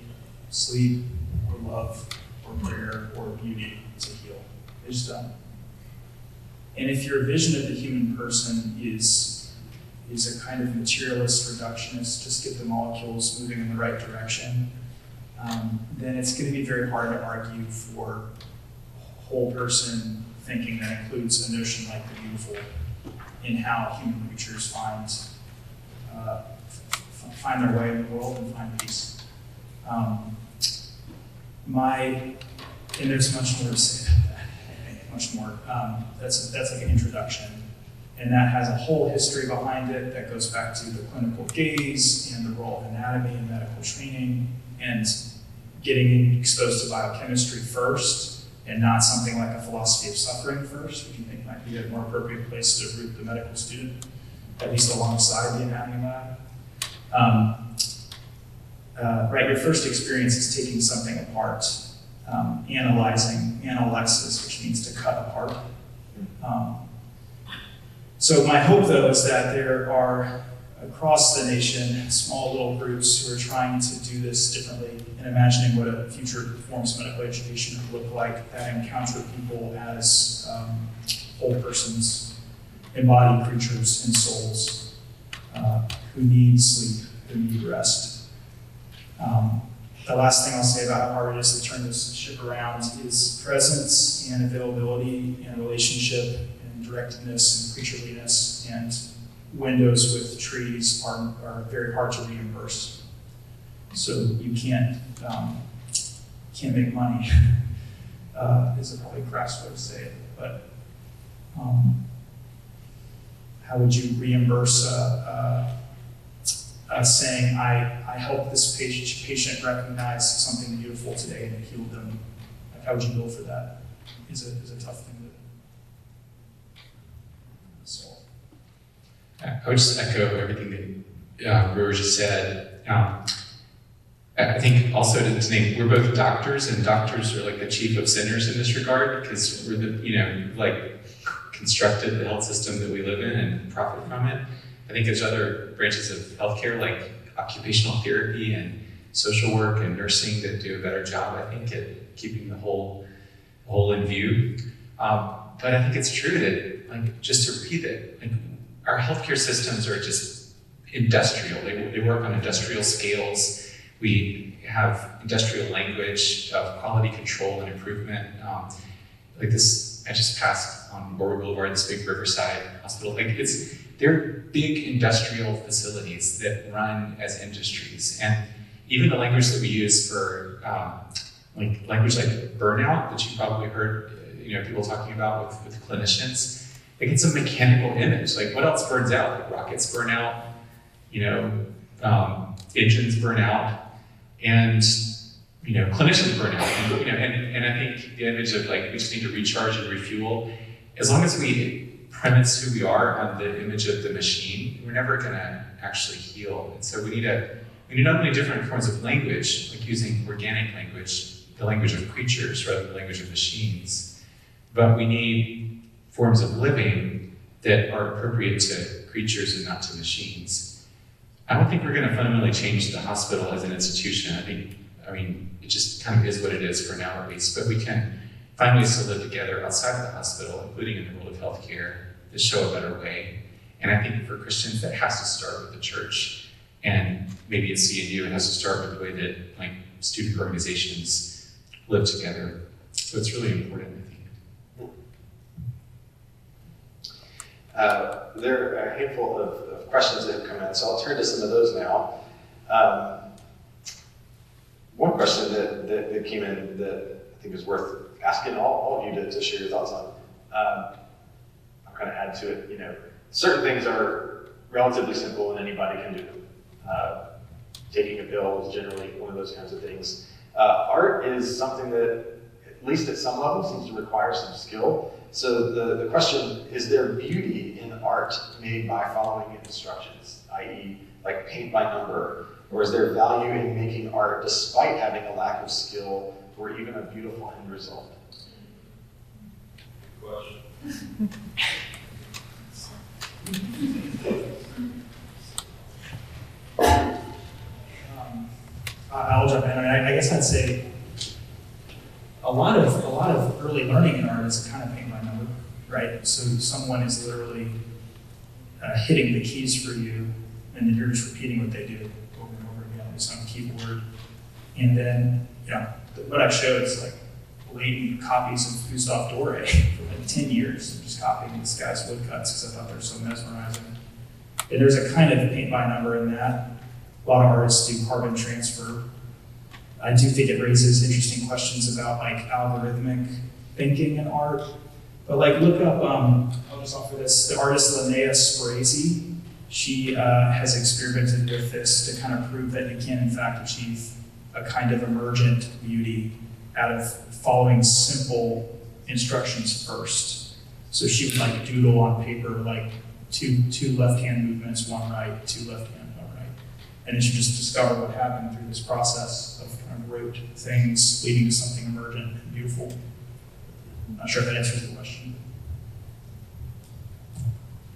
sleep or love or prayer or beauty to heal. They just don't. And if your vision of the human person is a kind of materialist reductionist, just get the molecules moving in the right direction, then it's going to be very hard to argue for whole person thinking that includes a notion like the beautiful in how human creatures find their way in the world and find peace. And there's much more to say about that, much more. That's like an introduction. And that has a whole history behind it that goes back to the clinical gaze and the role of anatomy in medical training and getting exposed to biochemistry first and not something like a philosophy of suffering first, which you think might be a more appropriate place to root the medical student, at least alongside the anatomy lab. Your first experience is taking something apart, analyzing, analysis, which means to cut apart. So my hope, though, is that there are, across the nation, small little groups who are trying to do this differently and imagining what a future forms of medical education would look like that encounter people as whole persons, embodied creatures and souls who need sleep, who need rest. The last thing I'll say about how hard it is to turn this ship around is presence and availability and relationship and directness and creatureliness and windows with trees are very hard to reimburse. So you can't make money is a probably crass way to say it, but how would you reimburse saying, I helped this patient recognize something beautiful today and it healed them? Like, how would you bill for that? Is a tough thing to solve. I would just echo everything that Brewer just said. I think also to name, we're both doctors, and doctors are like the chief of sinners in this regard, because we're constructed the health system that we live in and profit from it. I think there's other branches of healthcare like occupational therapy and social work and nursing that do a better job, I think, at keeping the whole in view. But I think it's true that, just to repeat it, our healthcare systems are just industrial. They work on industrial scales. We have industrial language of quality control and improvement. Like this, I just passed on Warwick Boulevard, this big Riverside hospital. They're big industrial facilities that run as industries. And even the language that we use for language like burnout that you probably heard people talking about with clinicians, it's a mechanical image. Like, what else burns out? Like, rockets burn out, engines burn out, and clinicians burn out. And I think the image of we just need to recharge and refuel. As long as we premise who we are on the image of the machine, we're never going to actually heal. And so we need not only different forms of language, like using organic language, the language of creatures rather than the language of machines, but we need forms of living that are appropriate to creatures and not to machines. I don't think we're going to fundamentally change the hospital as an institution. I mean, it just kind of is what it is for now, at least. But we can find ways to live together outside of the hospital, including in the world of healthcare, to show a better way. And I think for Christians, that has to start with the church. And maybe at CNU, it has to start with the way that like student organizations live together. So it's really important, I think. There are a handful of questions that have come in, so I'll turn to some of those now. One question that came in that I think is worth asking all of you to share your thoughts on. I'll kind of add to it, certain things are relatively simple and anybody can do them. Taking a pill is generally one of those kinds of things. Art is something that, at least at some level, seems to require some skill. So the question, is there beauty in art made by following instructions, i.e. like paint by number? Or is there value in making art despite having a lack of skill or even a beautiful end result? Good question. I'll jump in. I guess I'd say a lot of early learning in art is kind of paint by number, right? So someone is literally hitting the keys for you, and then you're just repeating what they do over and over again with some keyboard. And then, what I showed is like blatant copies of Gustave Doré for like 10 years, just copying this guy's woodcuts because I thought they were so mesmerizing. And there's a kind of paint by number in that. A lot of artists do carbon transfer. I do think it raises interesting questions about like algorithmic thinking in art. But like look up, I'll just offer this, the artist Linnea Sprayze. She has experimented with this to kind of prove that you can in fact achieve a kind of emergent beauty out of following simple instructions first. So she would like doodle on paper like two left hand movements, one right, two left hand, one right. And then she just discovered what happened through this process of kind of rote things leading to something emergent and beautiful. I'm not sure if that answers the question.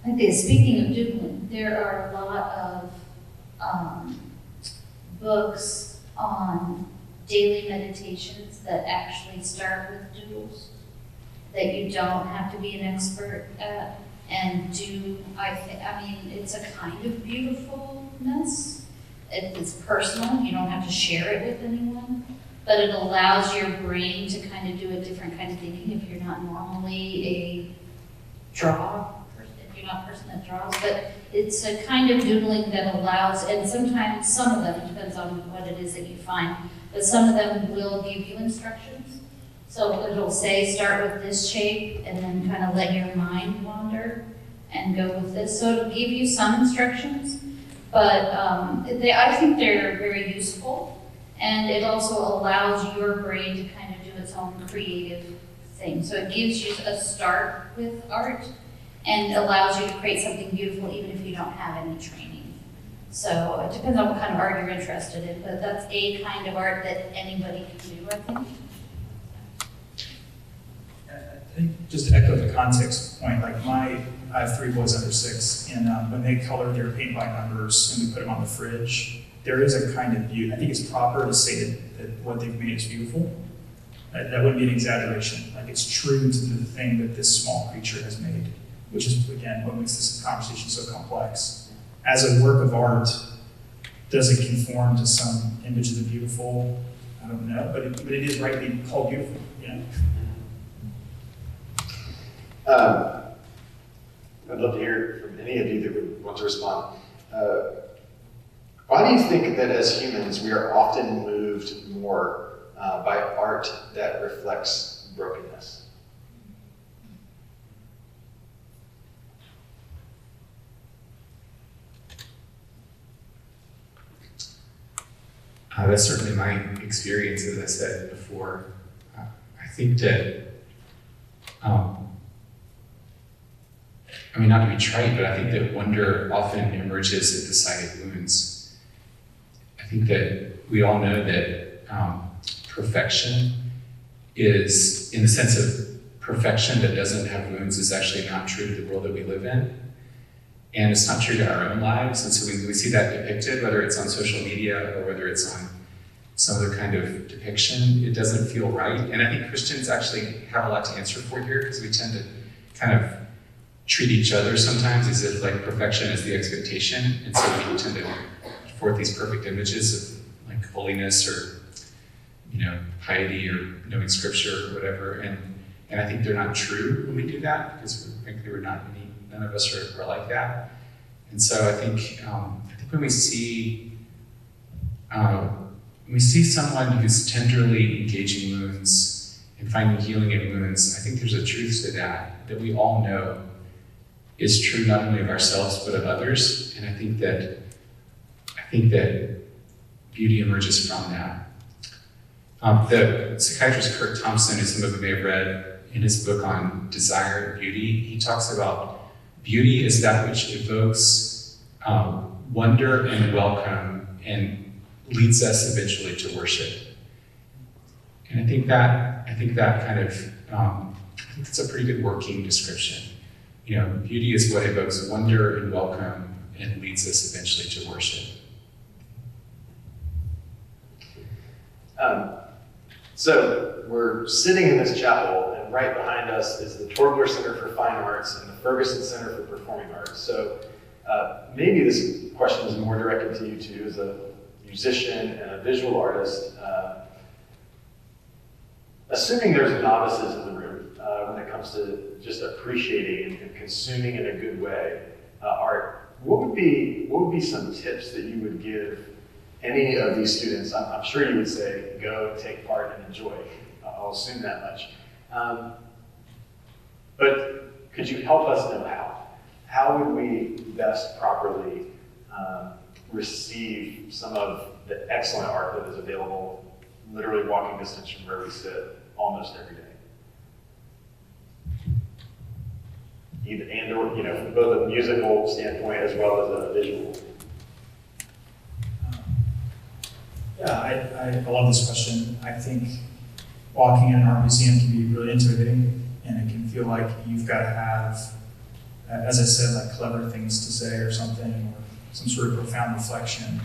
Okay, speaking of doodling, there are a lot of books on daily meditations that actually start with doodles that you don't have to be an expert at and do. I mean, it's a kind of beautifulness. It's personal. You don't have to share it with anyone, but it allows your brain to kind of do a different kind of thinking if you're not normally a drawer. If you're not a person that draws, but it's a kind of doodling that allows, and sometimes some of them, it depends on what it is that you find, but some of them will give you instructions. So it'll say start with this shape and then kind of let your mind wander and go with this. So it'll give you some instructions, but I think they're very useful, and it also allows your brain to kind of do its own creative thing. So it gives you a start with art and allows you to create something beautiful even if you don't have any training. So it depends on what kind of art you're interested in, but that's a kind of art that anybody can do, I think. I think just to echo the context point, like I have 3 boys under 6, and when they color their paint by numbers and we put them on the fridge, there is a kind of beauty. I think it's proper to say that what they've made is beautiful. That wouldn't be an exaggeration. Like it's true to the thing that this small creature has made, which is, again, what makes this conversation so complex. As a work of art, does it conform to some image of the beautiful? I don't know, but it is rightly called beautiful, I'd love to hear from any of you that would want to respond. Why do you think that as humans we are often moved more by art that reflects brokenness? That's certainly my experience, as I said before. I think that, not to be trite, but I think that wonder often emerges at the sight of wounds. I think that we all know that perfection is, in the sense of perfection that doesn't have wounds, is actually not true to the world that we live in. And it's not true to our own lives. And so we see that depicted, whether it's on social media or whether it's on some other kind of depiction, it doesn't feel right. And I think Christians actually have a lot to answer for here, because we tend to kind of treat each other sometimes as if like perfection is the expectation. And so we tend to put forth these perfect images of like holiness or, piety or knowing scripture or whatever. And I think they're not true when we do that, because frankly none of us are like that. And so I think when we see someone who's tenderly engaging wounds and finding healing in wounds, I think there's a truth to that we all know is true not only of ourselves but of others. And I think that beauty emerges from that. The psychiatrist Kurt Thompson, who some of you may have read in his book on desire and beauty, he talks about beauty is that which evokes wonder and welcome and leads us eventually to worship. And I think it's a pretty good working description. Beauty is what evokes wonder and welcome and leads us eventually to worship. So we're sitting in this chapel, and right behind us is the Torgler Center for Fine Arts and the Ferguson Center for Performing Arts. So maybe this question is more directed to you two as a musician and a visual artist. Assuming there's novices in the room when it comes to just appreciating and consuming in a good way art, what would be some tips that you would give any of these students? I'm sure you would say, go take part and enjoy. I'll assume that much. But could you help us know how? How would we best properly receive some of the excellent art that is available literally walking distance from where we sit almost every day? From both a musical standpoint as well as a visual. I love this question. I think walking in an art museum can be really intimidating, and it can feel like you've got to have, as I said, like clever things to say or something, or some sort of profound reflection.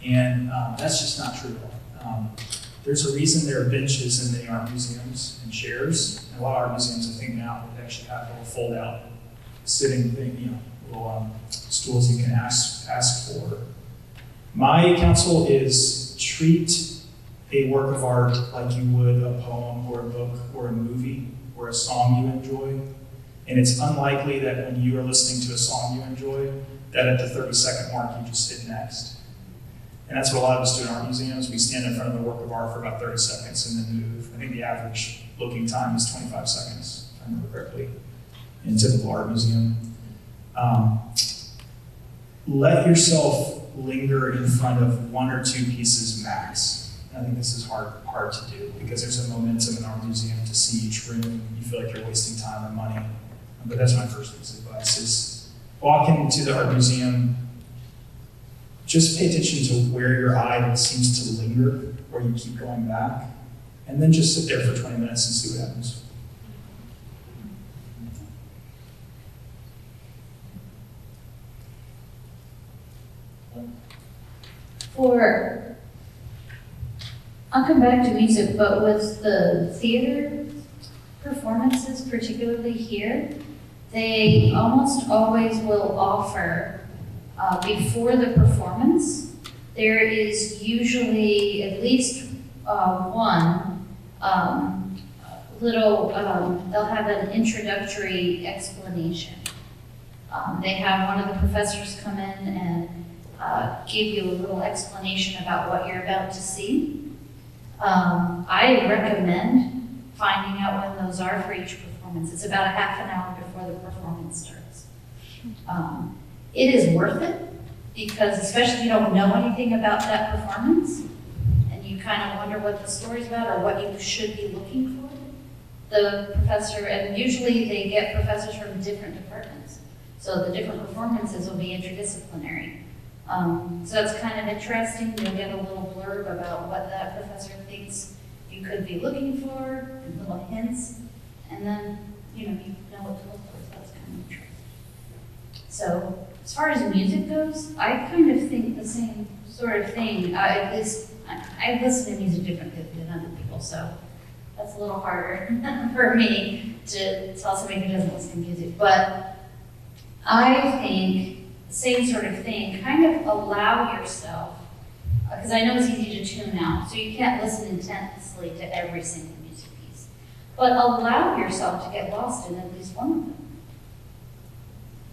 And that's just not true at all. There's a reason there are benches in many art museums and chairs. And a lot of art museums, I think now, would actually have little fold-out sitting thing, little stools you can ask for. My counsel is treat a work of art like you would a poem or a book or a movie or a song you enjoy. And it's unlikely that when you are listening to a song you enjoy, that at the 30-second mark you just hit next. And that's what a lot of us do in art museums. We stand in front of a work of art for about 30 seconds and then move. I think the average looking time is 25 seconds, if I remember correctly, in a typical art museum. Let yourself linger in front of one or two pieces max. I think this is hard to do because there's a momentum in our museum to see each room. You feel like you're wasting time or money. But that's my first piece of advice is walk into the art museum, just pay attention to where your eye seems to linger or you keep going back, and then just sit there for 20 minutes and see what happens. I'll come back to music, but with the theater performances, particularly here, they almost always will offer, before the performance, there is usually at least one they'll have an introductory explanation. They have one of the professors come in and give you a little explanation about what you're about to see. I recommend finding out when those are for each performance. It's about a half an hour before the performance starts. It is worth it because especially if you don't know anything about that performance and you kind of wonder what the story's about or what you should be looking for, the professor, and usually they get professors from different departments. So the different performances will be interdisciplinary. So it's kind of interesting. You'll get a little blurb about what that professor thinks you could be looking for, and little hints, and then you know what to look for. So that's kind of interesting. So as far as music goes, I kind of think the same sort of thing. I listen to music differently than other people, so that's a little harder for me to tell somebody who doesn't listen to music. But I think the same sort of thing, kind of allow yourself, because I know it's easy to tune out, so you can't listen intensely to every single music piece, but allow yourself to get lost in at least one of them.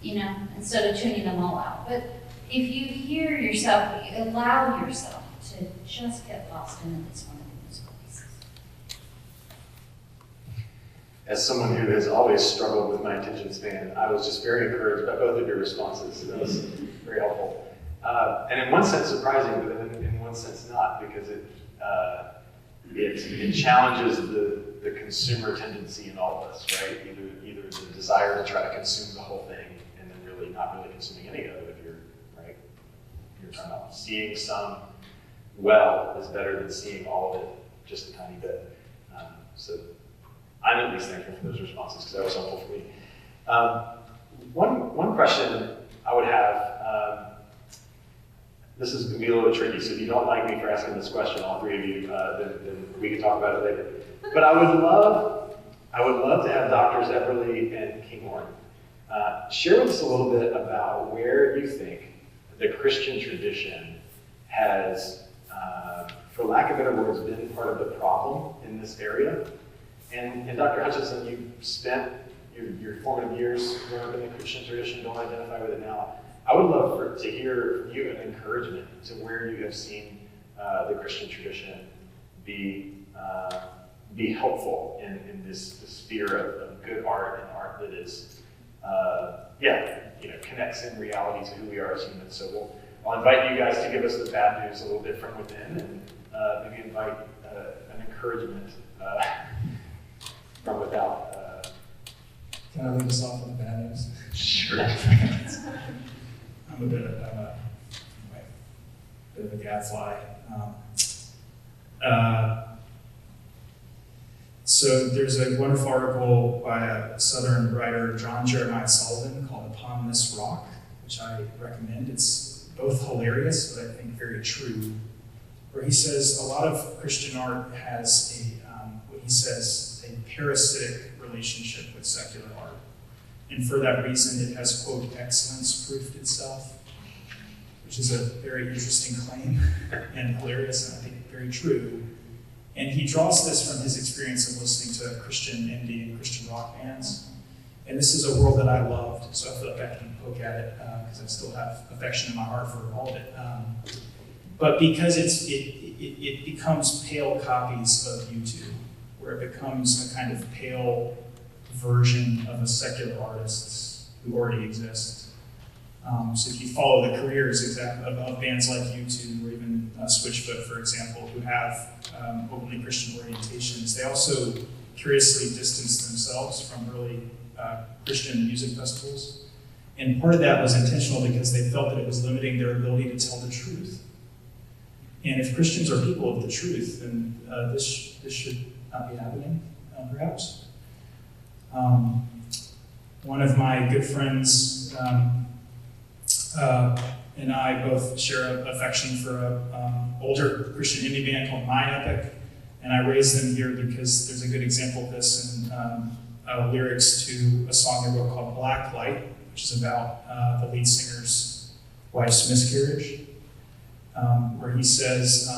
You know, instead of tuning them all out. But if you hear yourself, you allow yourself to just get lost in at least one of the musical pieces. As someone who has always struggled with my attention span, I was just very encouraged by both of your responses. That was very helpful. And in one sense surprising, but then in one sense not, because it challenges the consumer tendency in all of us, right? Either the desire to try to consume the whole thing, and then really not really consuming any of it if you're right. You're talking about seeing some well is better than seeing all of it just a tiny bit. So I'm at least thankful for those responses because that was helpful for me. One question I would have. This is going to be a little tricky, so if you don't like me for asking this question, all three of you, then we can talk about it later. But I would love to have Doctors Eberly and Kinghorn share with us a little bit about where you think the Christian tradition has, for lack of better words, been part of the problem in this area. And Dr. Hutchinson, you spent your formative years growing up in the Christian tradition, don't identify with it now. I would love to hear from you an encouragement to where you have seen the Christian tradition be helpful in this sphere of good art and art that is, connects in reality to who we are as humans. So I'll invite you guys to give us the bad news a little bit from within, and maybe invite an encouragement from without. Can I lead us off with the bad news? Sure. I'm a bit of a gadfly. So there's a wonderful article by a Southern writer, John Jeremiah Sullivan, called Upon This Rock, which I recommend. It's both hilarious, but I think very true, where he says a lot of Christian art has what he says, a parasitic relationship with secular art. And for that reason, it has, quote, excellence-proofed itself, which is a very interesting claim and hilarious, and I think very true. And he draws this from his experience of listening to Christian indie and Christian rock bands. And this is a world that I loved, so I feel like I can poke at it because I still have affection in my heart for all of it. But because it becomes pale copies of YouTube, where it becomes a kind of pale version of a secular artist who already exists. So if you follow the careers of bands like U2 or even Switchfoot, for example, who have openly Christian orientations, they also curiously distance themselves from early Christian music festivals. And part of that was intentional because they felt that it was limiting their ability to tell the truth. And if Christians are people of the truth, then this should not be happening, perhaps. One of my good friends and I both share an affection for an older Christian indie band called My Epic, and I raised them here because there's a good example of this in lyrics to a song they wrote called Black Light, which is about the lead singer's wife's miscarriage, where he says,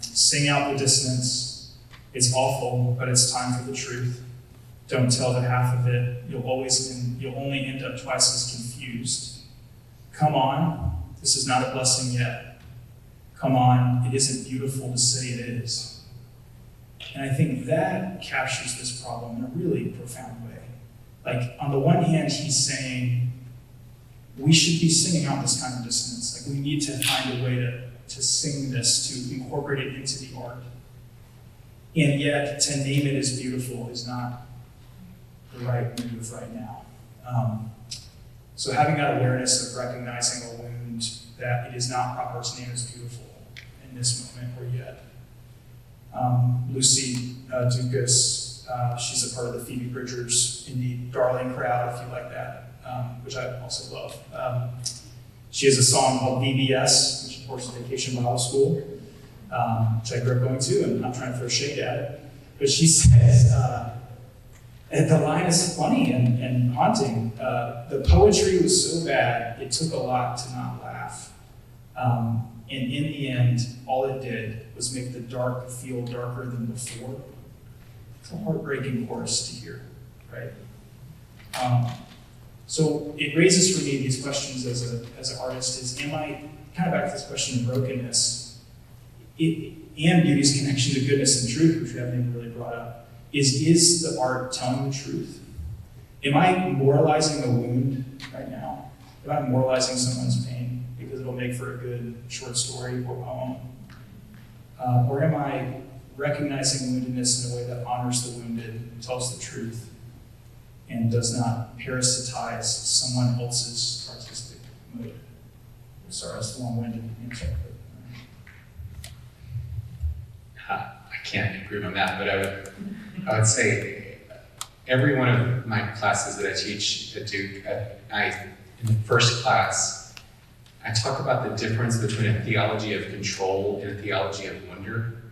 sing out the dissonance, it's awful, but it's time for the truth. Don't tell the half of it, you'll only end up twice as confused. Come on, this is not a blessing yet. Come on, it isn't beautiful to say it is. And I think that captures this problem in a really profound way. Like, on the one hand, he's saying, we should be singing out this kind of dissonance. Like, we need to find a way to sing this, to incorporate it into the art. And yet, to name it as beautiful is not the right move right now. So having that awareness of recognizing a wound that it is not proper to name as beautiful in this moment or yet. Lucy Dukas, she's a part of the Phoebe Bridgers indie darling crowd, if you like that, which I also love. She has a song called VBS, which of course is Vacation Bible School, which I grew up going to, and I'm not trying to throw shade at it. But she says, and the line is funny and haunting. The poetry was so bad, it took a lot to not laugh. And in the end, all it did was make the dark feel darker than before. It's a heartbreaking chorus to hear, right? So it raises for me these questions as an artist is, am I, kind of back to this question of brokenness, and beauty's connection to goodness and truth, which we haven't even really brought up, is the art telling the truth? Am I moralizing the wound right now? Am I moralizing someone's pain because it'll make for a good short story or poem? Or am I recognizing woundedness in a way that honors the wounded, tells the truth, and does not parasitize someone else's artistic mood? Sorry, that's a long-winded answer. I can't improve on that, but I would say every one of my classes that I teach at Duke, in the first class, I talk about the difference between a theology of control and a theology of wonder,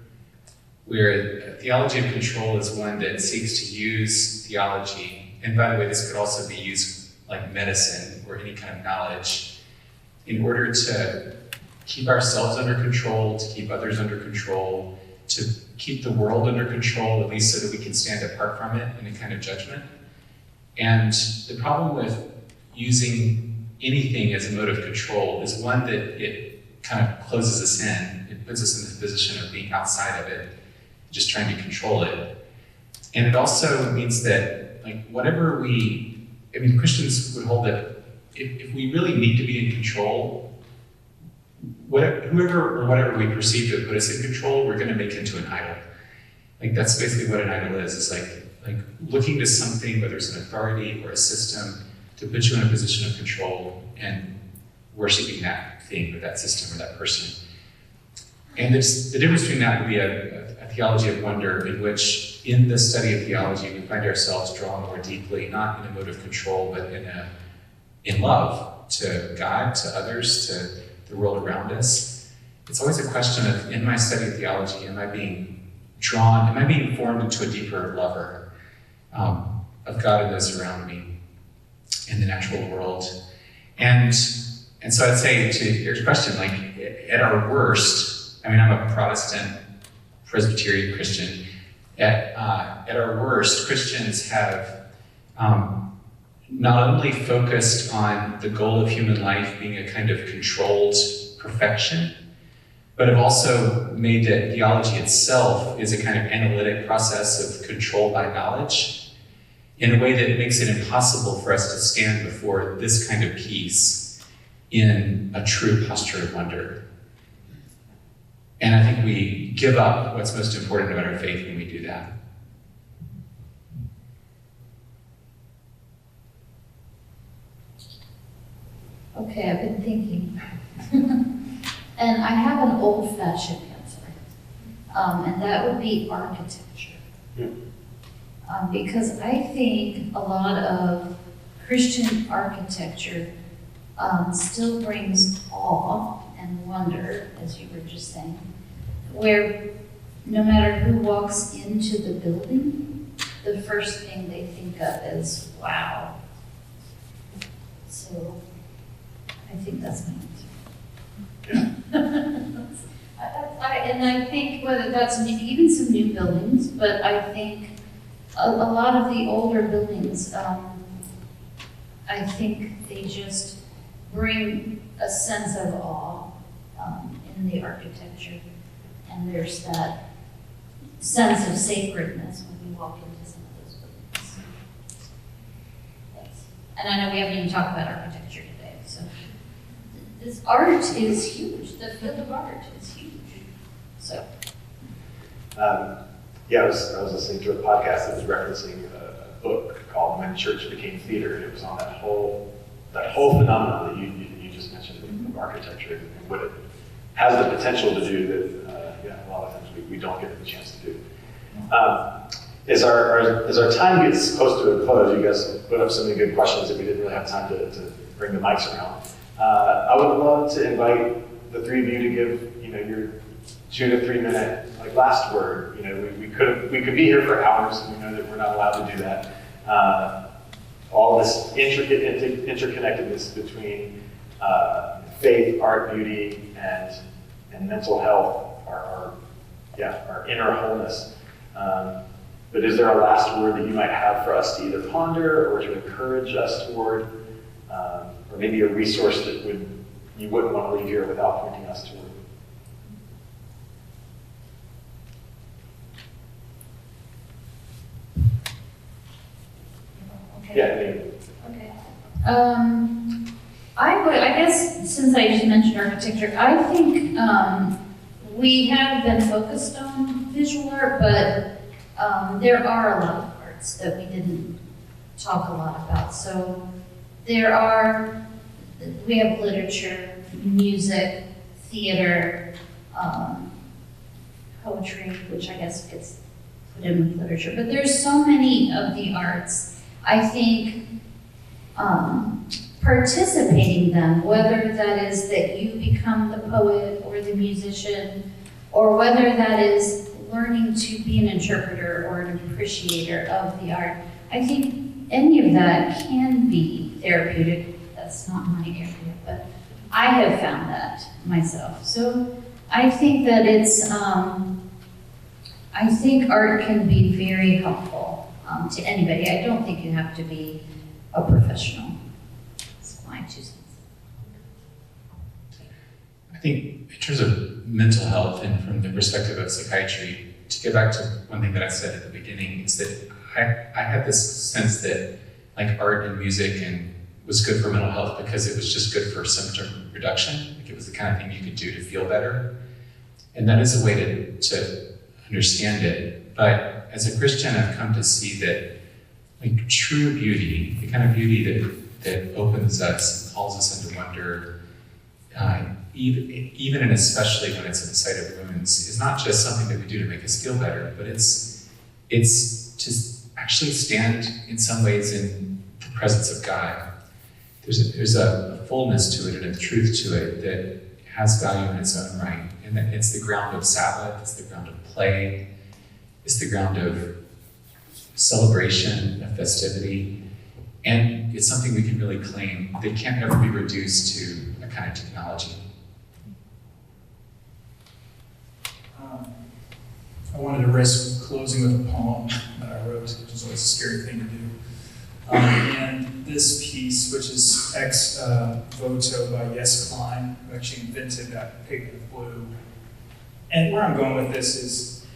where a theology of control is one that seeks to use theology, and by the way, this could also be used like medicine or any kind of knowledge, in order to keep ourselves under control, to keep others under control, to keep the world under control, at least so that we can stand apart from it in a kind of judgment. And the problem with using anything as a mode of control is one that it kind of closes us in. It puts us in this position of being outside of it, just trying to control it. And it also means that, like, Christians would hold that if we really need to be in control, whoever or whatever we perceive to put us in control, we're going to make into an idol. Like, that's basically what an idol is. It's like looking to something, whether it's an authority or a system, to put you in a position of control and worshiping that thing or that system or that person. And the difference between that would be a theology of wonder, in which, in the study of theology, we find ourselves drawn more deeply, not in a mode of control, but in love to God, to others, to the world around us. It's always a question of, in my study of theology, am I being formed into a deeper lover of God and those around me in the natural world? And so I'd say, to your question, like, at our worst, I'm a Protestant Presbyterian Christian. At our worst, Christians have not only focused on the goal of human life being a kind of controlled perfection, but have also made that theology itself is a kind of analytic process of control by knowledge, in a way that makes it impossible for us to stand before this kind of peace in a true posture of wonder. And I think we give up what's most important about our faith when we do that. Okay, I've been thinking. And I have an old-fashioned answer. And that would be architecture. Because I think a lot of Christian architecture still brings awe and wonder, as you were just saying, where no matter who walks into the building, the first thing they think of is, wow. So I think that's my answer. And I think whether that's even some new buildings, but I think a lot of the older buildings, I think they just bring a sense of awe in the architecture. And there's that sense of sacredness when we walk into some of those buildings. And I know we haven't even talked about architecture today, so this art is huge. The field of art is huge. So. I was listening to a podcast that was referencing a book called When Church Became Theater, and it was on that whole phenomenon that you just mentioned of architecture and what it has the potential to do that a lot of times we don't get the chance to do. As our time gets close to a close, you guys put up so many good questions that we didn't really have time to bring the mics around. I would love to invite the three of you to give, your 2 to 3 minute last word. We could be here for hours, and we know that we're not allowed to do that. All this intricate interconnectedness between faith, art, beauty, and mental health, our inner wholeness. But is there a last word that you might have for us to either ponder or to encourage us toward, or maybe a resource that you wouldn't want to leave here without pointing us toward? Okay. Yeah, maybe. Okay. I guess since I just mentioned architecture, I think we have been focused on visual art, but there are a lot of arts that we didn't talk a lot about. So we have literature, music, theater, poetry, which I guess gets put in with literature. But there's so many of the arts. I think participating in them, whether that is that you become the poet or the musician, or whether that is learning to be an interpreter or an appreciator of the art, I think any of that can be therapeutic. That's not my area, but I have found that myself. So I think that I think art can be very helpful to anybody. I don't think you have to be a professional. That's my 2 cents. I think in terms of mental health and from the perspective of psychiatry, to get back to one thing that I said at the beginning, is that I had this sense that art and music was good for mental health because it was just good for symptom reduction. It was the kind of thing you could do to feel better. And that is a way to understand it. But as a Christian, I've come to see that true beauty, the kind of beauty that opens us and calls us into wonder, even and especially when it's at the sight of ruins, is not just something that we do to make us feel better, but it's to actually stand in some ways in the presence of God. There's a fullness to it and a truth to it that has value in its own right. And that it's the ground of Sabbath, it's the ground of play, it's the ground of celebration, of festivity, and it's something we can really claim that can't ever be reduced to a kind of technology. I wanted to risk closing with a poem that I wrote, which is always a scary thing to do. And this piece, which is ex voto by Yes Klein, who actually invented that pigment of blue. And where I'm going with this is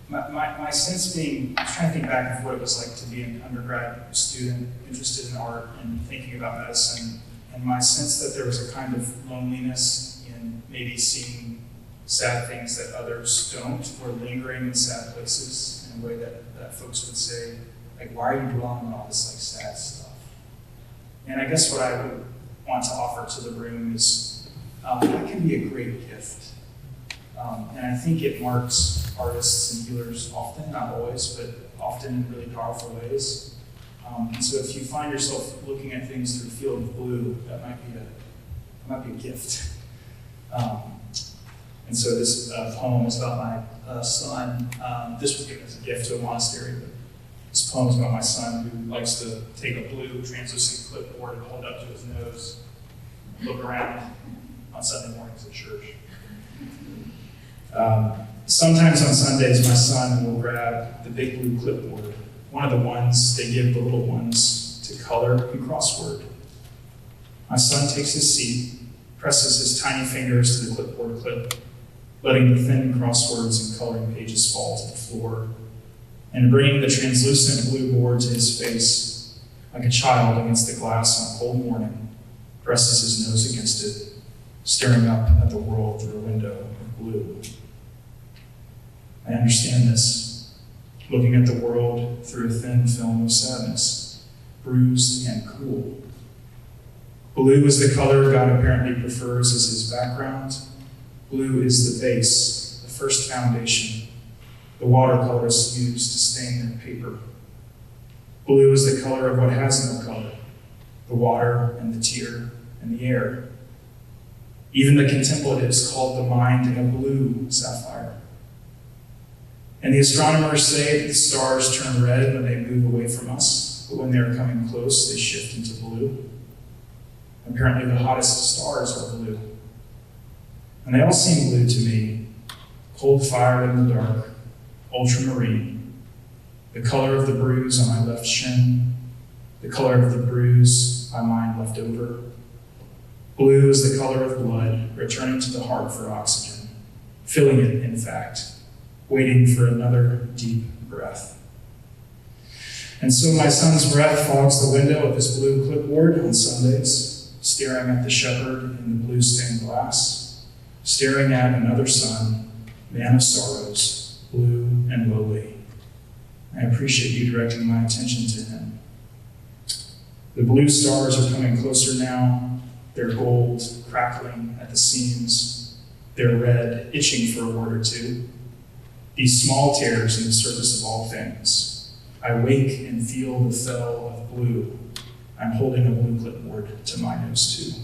my sense being, I was trying to think back of what it was like to be an undergrad student interested in art and thinking about medicine, and my sense that there was a kind of loneliness in maybe seeing sad things that others don't, or lingering in sad places in a way that folks would say, why are you dwelling on all this sad stuff? And I guess what I would want to offer to the room is that can be a great gift. And I think it marks artists and healers often, not always, but often in really powerful ways. And so if you find yourself looking at things through a field of blue, that might be a gift. And so this poem is about my son. This was given as a gift to a monastery, but this poem is about my son who likes to take a blue translucent clipboard and hold it up to his nose, look around on Sunday mornings at church. Sometimes on Sundays, my son will grab the big blue clipboard, one of the ones they give the little ones to color and crossword. My son takes his seat, presses his tiny fingers to the clipboard clip, letting the thin crosswords and coloring pages fall to the floor, and bringing the translucent blue board to his face, like a child against the glass on a cold morning, presses his nose against it, staring up at the world through a window of blue. I understand this, looking at the world through a thin film of sadness, bruised and cool. Blue is the color God apparently prefers as his background. Blue is the base, the first foundation, the watercolorists use to stain their paper. Blue is the color of what has no color, the water and the tear and the air. Even the contemplatives called the mind a blue sapphire. And the astronomers say that the stars turn red when they move away from us, but when they're coming close, they shift into blue. Apparently the hottest stars are blue. And they all seem blue to me, cold fire in the dark, ultramarine, the color of the bruise on my left shin, the color of the bruise my mind left over. Blue is the color of blood, returning to the heart for oxygen, filling it, in fact, waiting for another deep breath. And so my son's breath fogs the window of his blue clipboard on Sundays, staring at the shepherd in the blue stained glass, staring at another son, man of sorrows, blue and lowly. I appreciate you directing my attention to him. The blue stars are coming closer now, their gold crackling at the seams, their red itching for a word or two. These small tears in the surface of all things. I wake and feel the fell of blue. I'm holding a blue clipboard to my nose too.